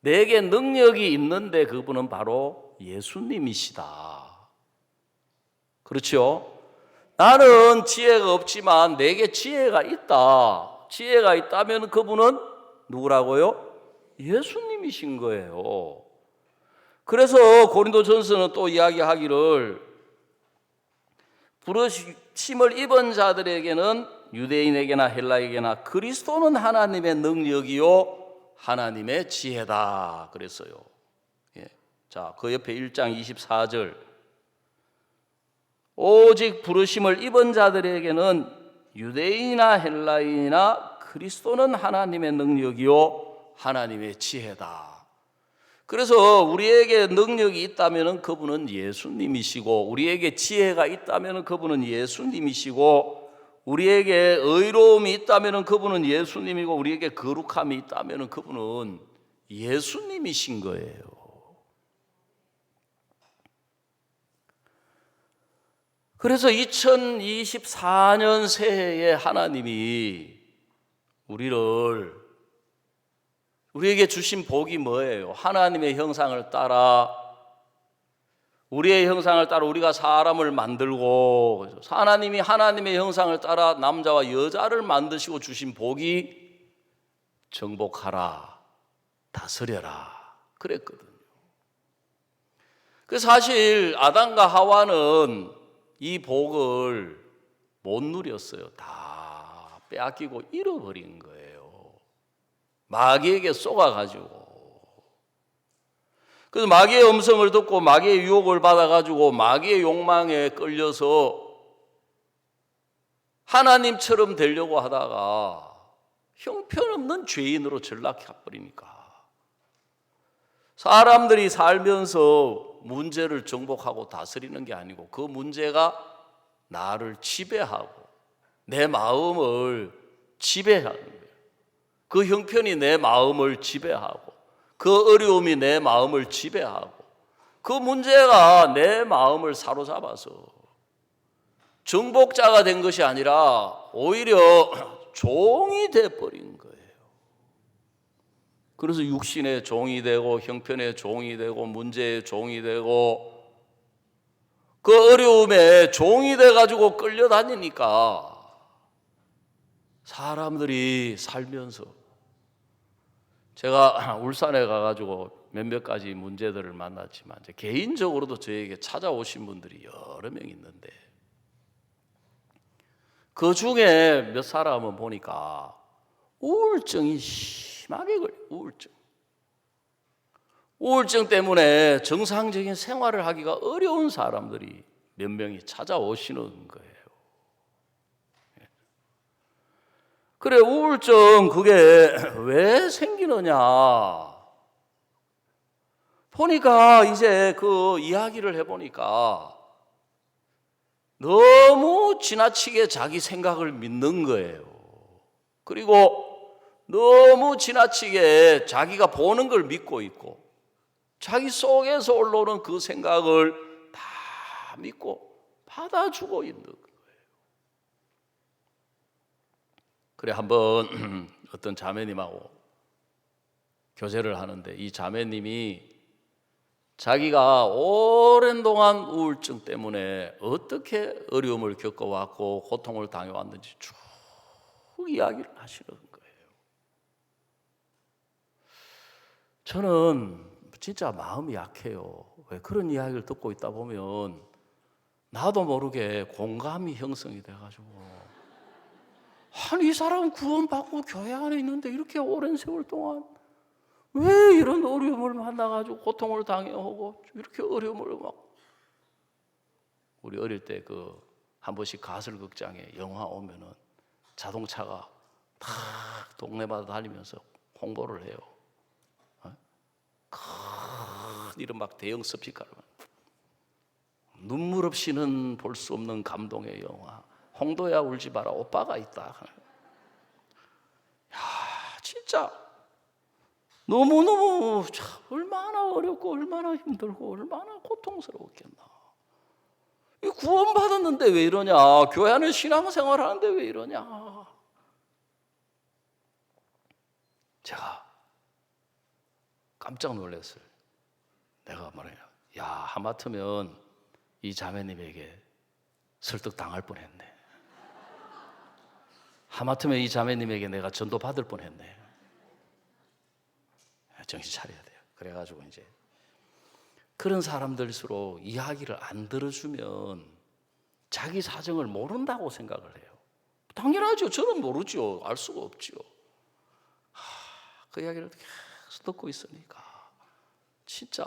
내게 능력이 있는데 그분은 바로 예수님이시다. 그렇죠? 나는 지혜가 없지만 내게 지혜가 있다. 지혜가 있다면 그분은 누구라고요? 예수님이신 거예요. 그래서 고린도전서는 또 이야기하기를 부르심을 입은 자들에게는 유대인에게나 헬라에게나 그리스도는 하나님의 능력이요 하나님의 지혜다 그랬어요. 예. 자, 그 옆에 1장 24절 오직 부르심을 입은 자들에게는 유대인이나 헬라인이나 그리스도는 하나님의 능력이요 하나님의 지혜다. 그래서 우리에게 능력이 있다면 그분은 예수님이시고, 우리에게 지혜가 있다면 그분은 예수님이시고, 우리에게 의로움이 있다면 그분은 예수님이고, 우리에게 거룩함이 있다면 그분은 예수님이신 거예요. 그래서 2024년 새해에 하나님이 우리에게 주신 복이 뭐예요? 하나님의 형상을 따라, 우리의 형상을 따라 우리가 사람을 만들고, 하나님이 하나님의 형상을 따라 남자와 여자를 만드시고 주신 복이 정복하라, 다스려라 그랬거든요. 그 사실 아담과 하와는 이 복을 못 누렸어요. 다 빼앗기고 잃어버린 거예요. 마귀에게 쏘아가지고. 그래서 마귀의 음성을 듣고 마귀의 유혹을 받아가지고 마귀의 욕망에 끌려서 하나님처럼 되려고 하다가 형편없는 죄인으로 전락해버리니까 사람들이 살면서 문제를 정복하고 다스리는 게 아니고 그 문제가 나를 지배하고 내 마음을 지배하는 거예요. 그 형편이 내 마음을 지배하고 그 어려움이 내 마음을 지배하고 그 문제가 내 마음을 사로잡아서 정복자가 된 것이 아니라 오히려 종이 돼버린 거예요. 그래서 육신의 종이 되고 형편의 종이 되고 문제의 종이 되고 그 어려움에 종이 돼가지고 끌려다니니까 사람들이 살면서, 제가 울산에 가가지고 몇몇 가지 문제들을 만났지만 개인적으로도 저에게 찾아오신 분들이 여러 명 있는데 그 중에 몇 사람은 보니까 우울증이 심하게 걸려요. 우울증 때문에 정상적인 생활을 하기가 어려운 사람들이 몇 명이 찾아오시는 거예요. 그래, 우울증 그게 왜 생기느냐 보니까 이제 그 이야기를 해보니까 너무 지나치게 자기 생각을 믿는 거예요. 그리고 너무 지나치게 자기가 보는 걸 믿고 있고 자기 속에서 올라오는 그 생각을 다 믿고 받아주고 있는 거예요. 그래, 한번 어떤 자매님하고 교제를 하는데 이 자매님이 자기가 오랜 동안 우울증 때문에 어떻게 어려움을 겪어왔고 고통을 당해왔는지 쭉 이야기를 하시는 거예요. 저는 진짜 마음이 약해요. 왜 그런 이야기를 듣고 있다 보면 나도 모르게 공감이 형성이 돼가지고 아니, 이 사람은 구원받고 교회 안에 있는데 이렇게 오랜 세월 동안 왜 이런 어려움을 만나가지고 고통을 당해오고 이렇게 어려움을 막. 우리 어릴 때 한 번씩 가설극장에 영화 오면은 자동차가 탁 동네마다 다니면서 홍보를 해요. 큰 이런 막 대형 스피커로 눈물 없이는 볼 수 없는 감동의 영화. 홍도야 울지 마라, 오빠가 있다. 야, 진짜 너무너무 얼마나 어렵고 얼마나 힘들고 얼마나 고통스러웠겠나. 구원받았는데 왜 이러냐, 교회 안에 신앙생활 하는데 왜 이러냐. 제가 깜짝 놀랐어요. 내가 말이야, 야, 하마터면 이 자매님에게 설득당할 뻔했네. 하마터면 이 자매님에게 내가 전도 받을 뻔했네. 정신 차려야 돼요. 그래가지고 이제 그런 사람들일수록 이야기를 안 들어주면 자기 사정을 모른다고 생각을 해요. 당연하죠. 저는 모르죠. 알 수가 없죠. 그 이야기를 계속 듣고 있으니까 진짜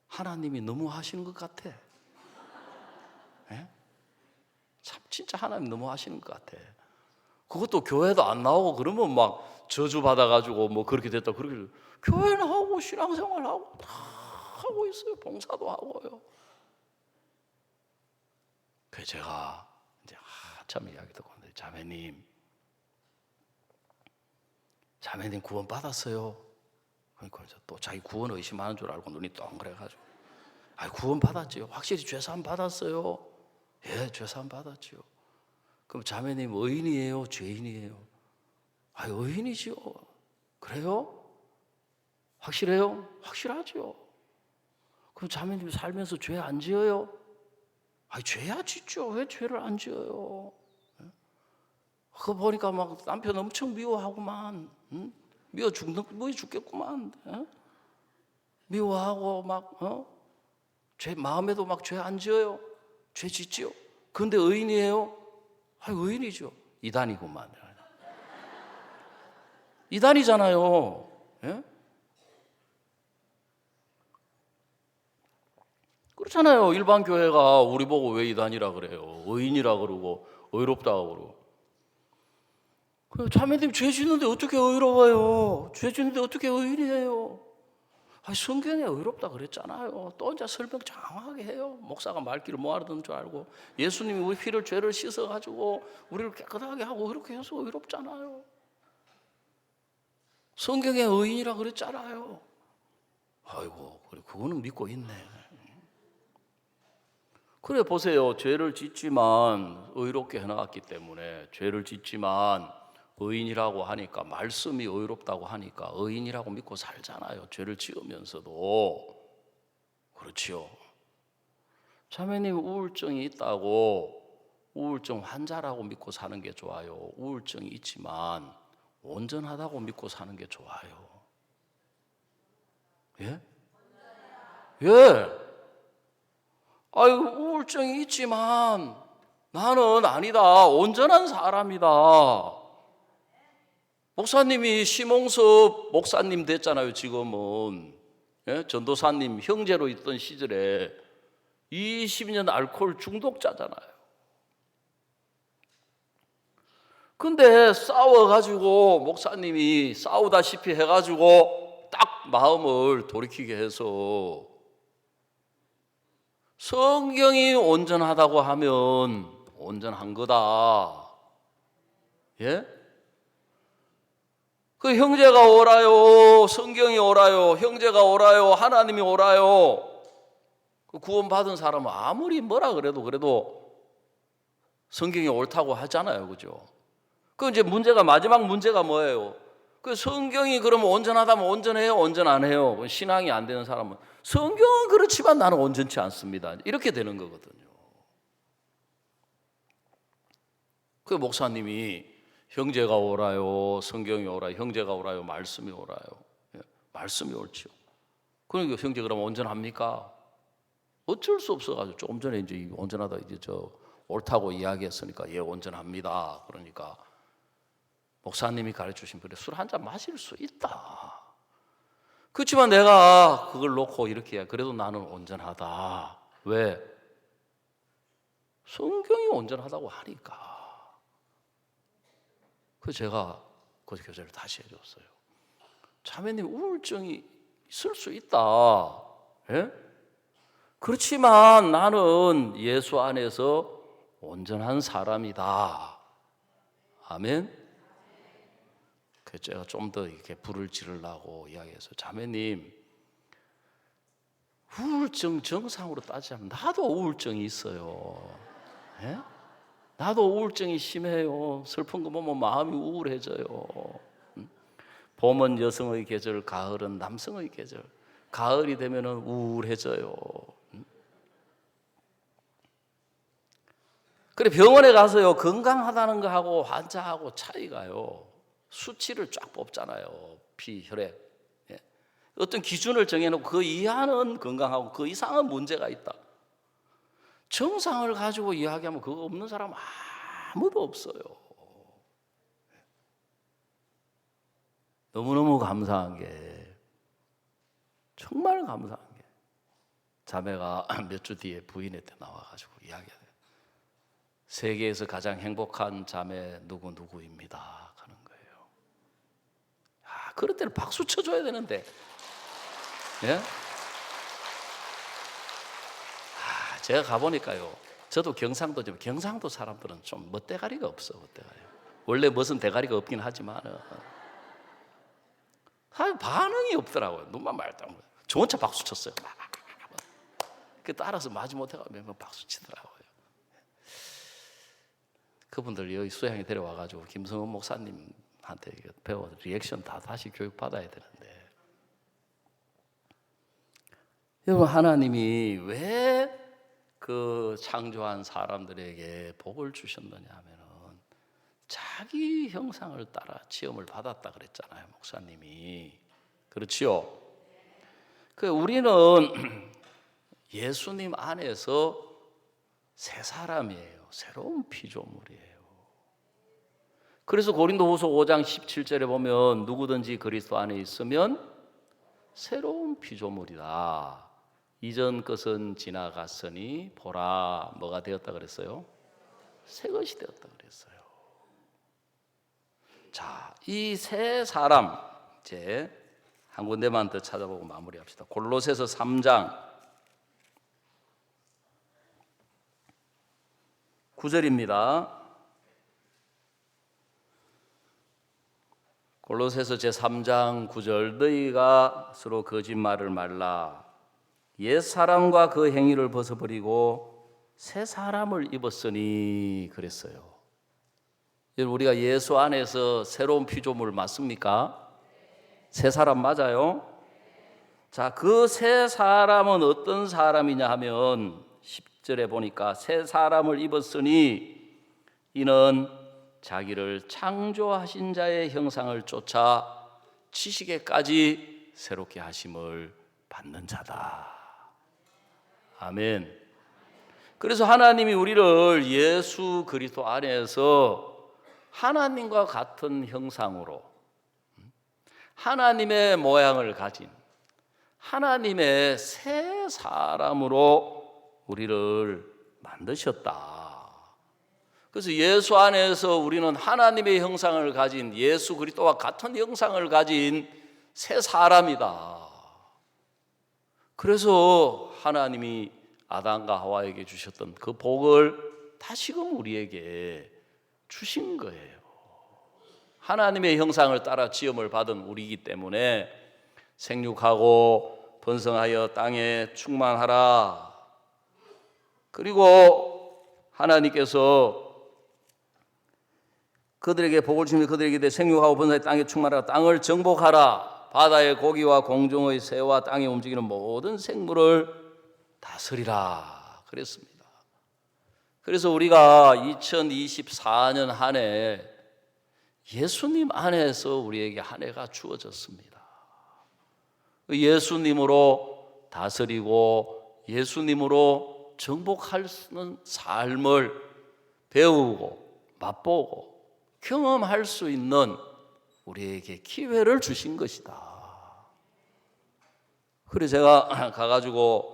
하나님이 너무 하시는 것 같아. 예? 참 진짜 하나님 너무 하시는 것 같아. 그것도 교회도 안 나오고 그러면 막 저주 받아가지고 뭐 그렇게 됐다 그렇게. 교회는 하고 신앙생활 하고 다 하고 있어요. 봉사도 하고요. 그래서 제가 이제 한참 이야기 듣고 있는데, 자매님 구원 받았어요. 그러니까 또 자기 구원 의심하는 줄 알고 눈이 동그래가지고, 구원 받았지요. 확실히 죄사함 받았어요. 예, 죄사함 받았지요. 그럼 자매님 의인이에요, 죄인이에요? 의인이지요. 그래요? 확실해요? 확실하죠. 그럼 자매님 살면서 죄 안 지어요? 죄야 짓죠. 왜 죄를 안 지어요? 그거 보니까 막 남편 엄청 미워하고만, 미워 죽겠구만. 미워하고 막 죄 마음에도 막 죄 안 지어요. 죄 짓지요. 그런데 의인이에요? 의인이죠. 이단이구만. 이단이잖아요. 예? 그렇잖아요. 일반 교회가 우리 보고 왜 이단이라 그래요? 의인이라 그러고 의롭다고 그러고. 자매님 죄 짓는데 어떻게 의로워요? 죄 짓는데 어떻게 의인이에요? 성경에 의롭다 그랬잖아요. 또 이제 설명 장황하게 해요. 목사가 말귀를 뭐 알아듣는 줄 알고, 예수님이 우리 피를 죄를 씻어가지고 우리를 깨끗하게 하고 그렇게 해서 의롭잖아요. 성경에 의인이라 그랬잖아요. 그래, 그거는 믿고 있네. 그래 보세요. 죄를 짓지만 의롭게 해나갔기 때문에, 죄를 짓지만 의인이라고 하니까, 말씀이 의롭다고 하니까 의인이라고 믿고 살잖아요. 죄를 지으면서도. 그렇지요. 자매님 우울증이 있다고 우울증 환자라고 믿고 사는 게 좋아요? 우울증이 있지만 온전하다고 믿고 사는 게 좋아요? 예? 예. 우울증이 있지만 나는 아니다. 온전한 사람이다. 목사님이 심홍섭 목사님 됐잖아요. 지금은. 예? 전도사님 형제로 있던 시절에 20년 알코올 중독자잖아요. 근데 싸워가지고, 목사님이 싸우다시피 해가지고 딱 마음을 돌이키게 해서, 성경이 온전하다고 하면 온전한 거다. 예? 그 형제가 오라요, 성경이 오라요, 형제가 오라요, 하나님이 오라요. 그 구원받은 사람은 아무리 뭐라 그래도 성경이 옳다고 하잖아요. 그죠? 그 이제 마지막 문제가 뭐예요? 그 성경이 그러면 온전하다면 온전해요? 온전 안 해요? 신앙이 안 되는 사람은, 성경은 그렇지만 나는 온전치 않습니다. 이렇게 되는 거거든요. 그 목사님이 형제가 오라요, 성경이 오라요, 형제가 오라요, 말씀이 오라요. 말씀이 옳죠. 그러니까 형제 그러면 온전합니까? 어쩔 수 없어가지고 조금 전에 이제 온전하다 이제 옳다고 이야기했으니까 예 온전합니다. 그러니까 목사님이 가르쳐주신 분에 술 한 잔 마실 수 있다. 그렇지만 내가 그걸 놓고 이렇게 해. 그래도 나는 온전하다. 왜? 성경이 온전하다고 하니까. 그래서 제가 그 교재를 다시 해줬어요. 자매님 우울증이 있을 수 있다. 예? 그렇지만 나는 예수 안에서 온전한 사람이다. 아멘. 그래서 제가 좀 더 이렇게 불을 지르려고 이야기해서, 자매님 우울증 정상으로 따지자면 나도 우울증이 있어요. 예? 나도 우울증이 심해요. 슬픈 거 보면 마음이 우울해져요. 봄은 여성의 계절, 가을은 남성의 계절. 가을이 되면은 우울해져요. 그래 병원에 가서요 건강하다는 거하고 환자하고 차이가요. 수치를 쫙 뽑잖아요. 피, 혈액. 예. 어떤 기준을 정해놓고 그 이하는 건강하고 그 이상은 문제가 있다. 정상을 가지고 이야기하면 그거 없는 사람 아무도 없어요. 너무너무 감사한 게, 정말 감사한 게, 자매가 몇 주 뒤에 부인한테 나와가지고 이야기해요. 세계에서 가장 행복한 자매 누구입니다 하는 거예요. 그럴 때는 박수 쳐줘야 되는데, 예? 제가 가보니까요, 저도 경상도지만 경상도 사람들은 좀 멋대가리가 없어. 멋대가리. 원래 무슨 대가리가 없긴 하지만 반응이 없더라고요. 눈만 말다는 거예요. 저 혼자 박수 쳤어요. 그 따라서 마지못해가 몇 박수 치더라고요. 그분들 여기 수양에 데려와가지고 김성원 목사님한테 배워서 리액션 다 다시 교육받아야 되는데, 여러분 하나님이 왜 그 창조한 사람들에게 복을 주셨느냐 하면은 자기 형상을 따라 지음을 받았다 그랬잖아요, 목사님이. 그렇지요? 우리는 예수님 안에서 새 사람이에요. 새로운 피조물이에요. 그래서 고린도후서 5장 17절에 보면 누구든지 그리스도 안에 있으면 새로운 피조물이다. 이전 것은 지나갔으니 보라, 뭐가 되었다 그랬어요? 새 것이 되었다 그랬어요. 자, 이 새 사람 이제 한 군데만 더 찾아보고 마무리합시다. 골로새서 3장 9절입니다. 골로새서 제3장 9절, 너희가 서로 거짓말을 말라. 옛사람과 그 행위를 벗어버리고 새 사람을 입었으니 그랬어요. 우리가 예수 안에서 새로운 피조물 맞습니까? 새 사람 맞아요? 자, 그 새 사람은 어떤 사람이냐 하면 10절에 보니까 새 사람을 입었으니 이는 자기를 창조하신 자의 형상을 쫓아 지식에까지 새롭게 하심을 받는 자다. 아멘. 그래서 하나님이 우리를 예수 그리스도 안에서 하나님과 같은 형상으로, 하나님의 모양을 가진 하나님의 새 사람으로 우리를 만드셨다. 그래서 예수 안에서 우리는 하나님의 형상을 가진, 예수 그리스도와 같은 형상을 가진 새 사람이다. 그래서 하나님이 아담과 하와에게 주셨던 그 복을 다시금 우리에게 주신 거예요. 하나님의 형상을 따라 지음을 받은 우리이기 때문에 생육하고 번성하여 땅에 충만하라. 그리고 하나님께서 그들에게 복을 주시며 그들에게 생육하고 번성하여 땅에 충만하라. 땅을 정복하라. 바다의 고기와 공중의 새와 땅에 움직이는 모든 생물을 다스리라 그랬습니다. 그래서 우리가 2024년 한 해 예수님 안에서 우리에게 한 해가 주어졌습니다. 예수님으로 다스리고 예수님으로 정복할 수 있는 삶을 배우고 맛보고 경험할 수 있는 우리에게 기회를 주신 것이다. 그래서 제가 가가지고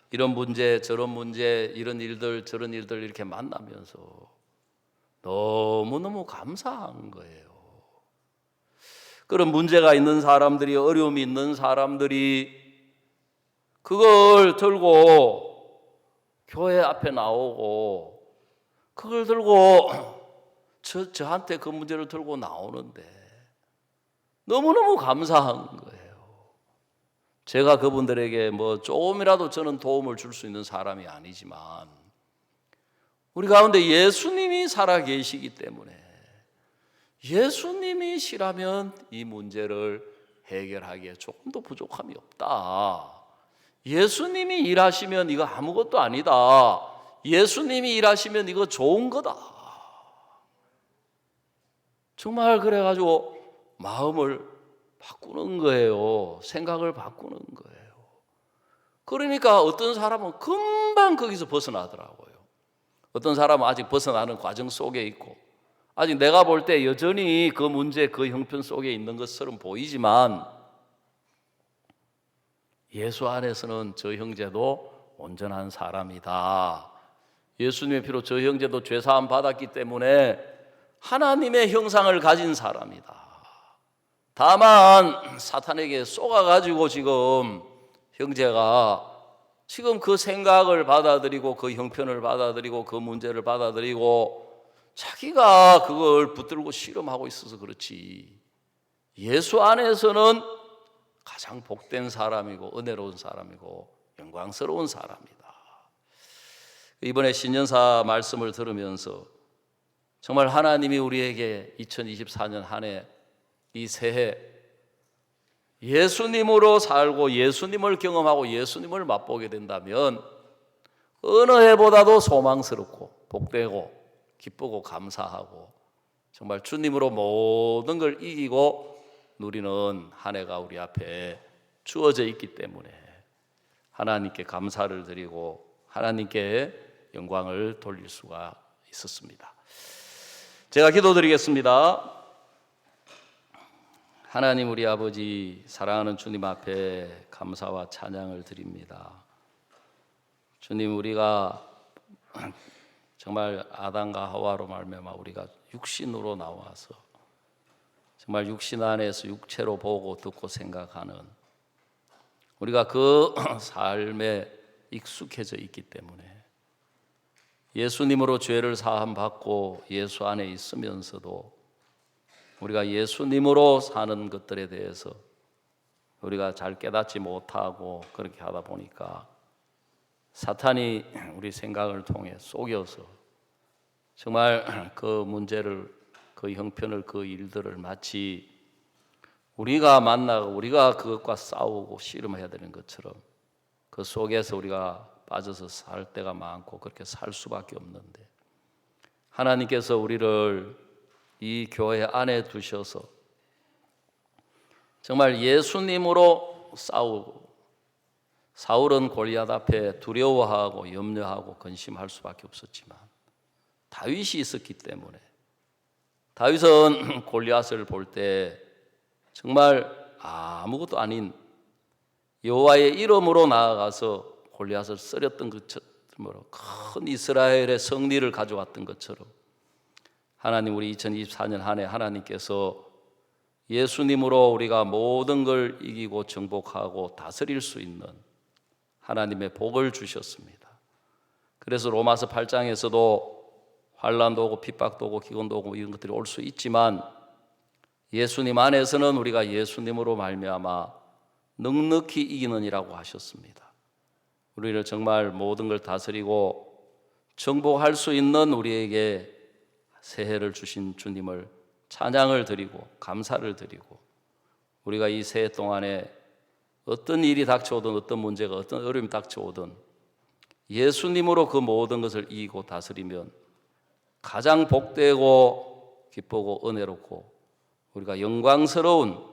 이런 문제 저런 문제 이런 일들 저런 일들 이렇게 만나면서 너무너무 감사한 거예요. 그런 문제가 있는 사람들이, 어려움이 있는 사람들이 그걸 들고 교회 앞에 나오고 그걸 들고 저한테 그 문제를 들고 나오는데 너무너무 감사한 거예요. 제가 그분들에게 뭐 조금이라도 저는 도움을 줄 수 있는 사람이 아니지만 우리 가운데 예수님이 살아 계시기 때문에 예수님이시라면 이 문제를 해결하기에 조금 더 부족함이 없다. 예수님이 일하시면 이거 아무것도 아니다. 예수님이 일하시면 이거 좋은 거다. 정말 그래가지고 마음을 바꾸는 거예요. 생각을 바꾸는 거예요. 그러니까 어떤 사람은 금방 거기서 벗어나더라고요. 어떤 사람은 아직 벗어나는 과정 속에 있고, 아직 내가 볼 때 여전히 그 문제, 그 형편 속에 있는 것처럼 보이지만, 예수 안에서는 저 형제도 온전한 사람이다. 예수님의 피로 저 형제도 죄사함 받았기 때문에 하나님의 형상을 가진 사람이다. 다만 사탄에게 쏘아가지고 지금 형제가 지금 그 생각을 받아들이고 그 형편을 받아들이고 그 문제를 받아들이고 자기가 그걸 붙들고 씨름하고 있어서 그렇지, 예수 안에서는 가장 복된 사람이고 은혜로운 사람이고 영광스러운 사람이다. 이번에 신년사 말씀을 들으면서 정말 하나님이 우리에게 2024년 한 해, 이 새해 예수님으로 살고 예수님을 경험하고 예수님을 맛보게 된다면 어느 해보다도 소망스럽고 복되고 기쁘고 감사하고 정말 주님으로 모든 걸 이기고 누리는 한 해가 우리 앞에 주어져 있기 때문에 하나님께 감사를 드리고 하나님께 영광을 돌릴 수가 있었습니다. 제가 기도드리겠습니다. 하나님 우리 아버지, 사랑하는 주님 앞에 감사와 찬양을 드립니다. 주님, 우리가 정말 아담과 하와로 말미암아 우리가 육신으로 나와서 정말 육신 안에서 육체로 보고 듣고 생각하는 우리가 그 삶에 익숙해져 있기 때문에 예수님으로 죄를 사함 받고 예수 안에 있으면서도 우리가 예수님으로 사는 것들에 대해서 우리가 잘 깨닫지 못하고 그렇게 하다 보니까 사탄이 우리 생각을 통해 속여서 정말 그 문제를, 그 형편을, 그 일들을 마치 우리가 만나고 우리가 그것과 싸우고 씨름해야 되는 것처럼 그 속에서 우리가 빠져서 살 때가 많고 그렇게 살 수밖에 없는데, 하나님께서 우리를 이 교회 안에 두셔서 정말 예수님으로 싸우고, 사울은 골리앗 앞에 두려워하고 염려하고 근심할 수밖에 없었지만 다윗이 있었기 때문에 다윗은 골리앗을 볼 때 정말 아무것도 아닌 여호와의 이름으로 나아가서 골리앗을 쓰렸던 것처럼 큰 이스라엘의 승리를 가져왔던 것처럼 하나님, 우리 2024년 한 해 하나님께서 예수님으로 우리가 모든 걸 이기고 정복하고 다스릴 수 있는 하나님의 복을 주셨습니다. 그래서 로마서 8장에서도 환난도 오고 핍박도 오고 기근도 오고 이런 것들이 올 수 있지만 예수님 안에서는 우리가 예수님으로 말미암아 넉넉히 이기느니라고 하셨습니다. 우리를 정말 모든 걸 다스리고 정복할 수 있는 우리에게 새해를 주신 주님을 찬양을 드리고 감사를 드리고, 우리가 이 새해 동안에 어떤 일이 닥쳐오든 어떤 문제가 어떤 어려움이 닥쳐오든 예수님으로 그 모든 것을 이기고 다스리면 가장 복되고 기쁘고 은혜롭고 우리가 영광스러운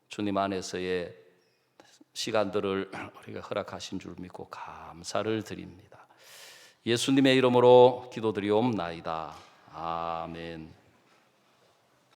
주님 안에서의 시간들을 우리가 허락하신 줄 믿고 감사를 드립니다. 예수님의 이름으로 기도드리옵나이다. 아멘.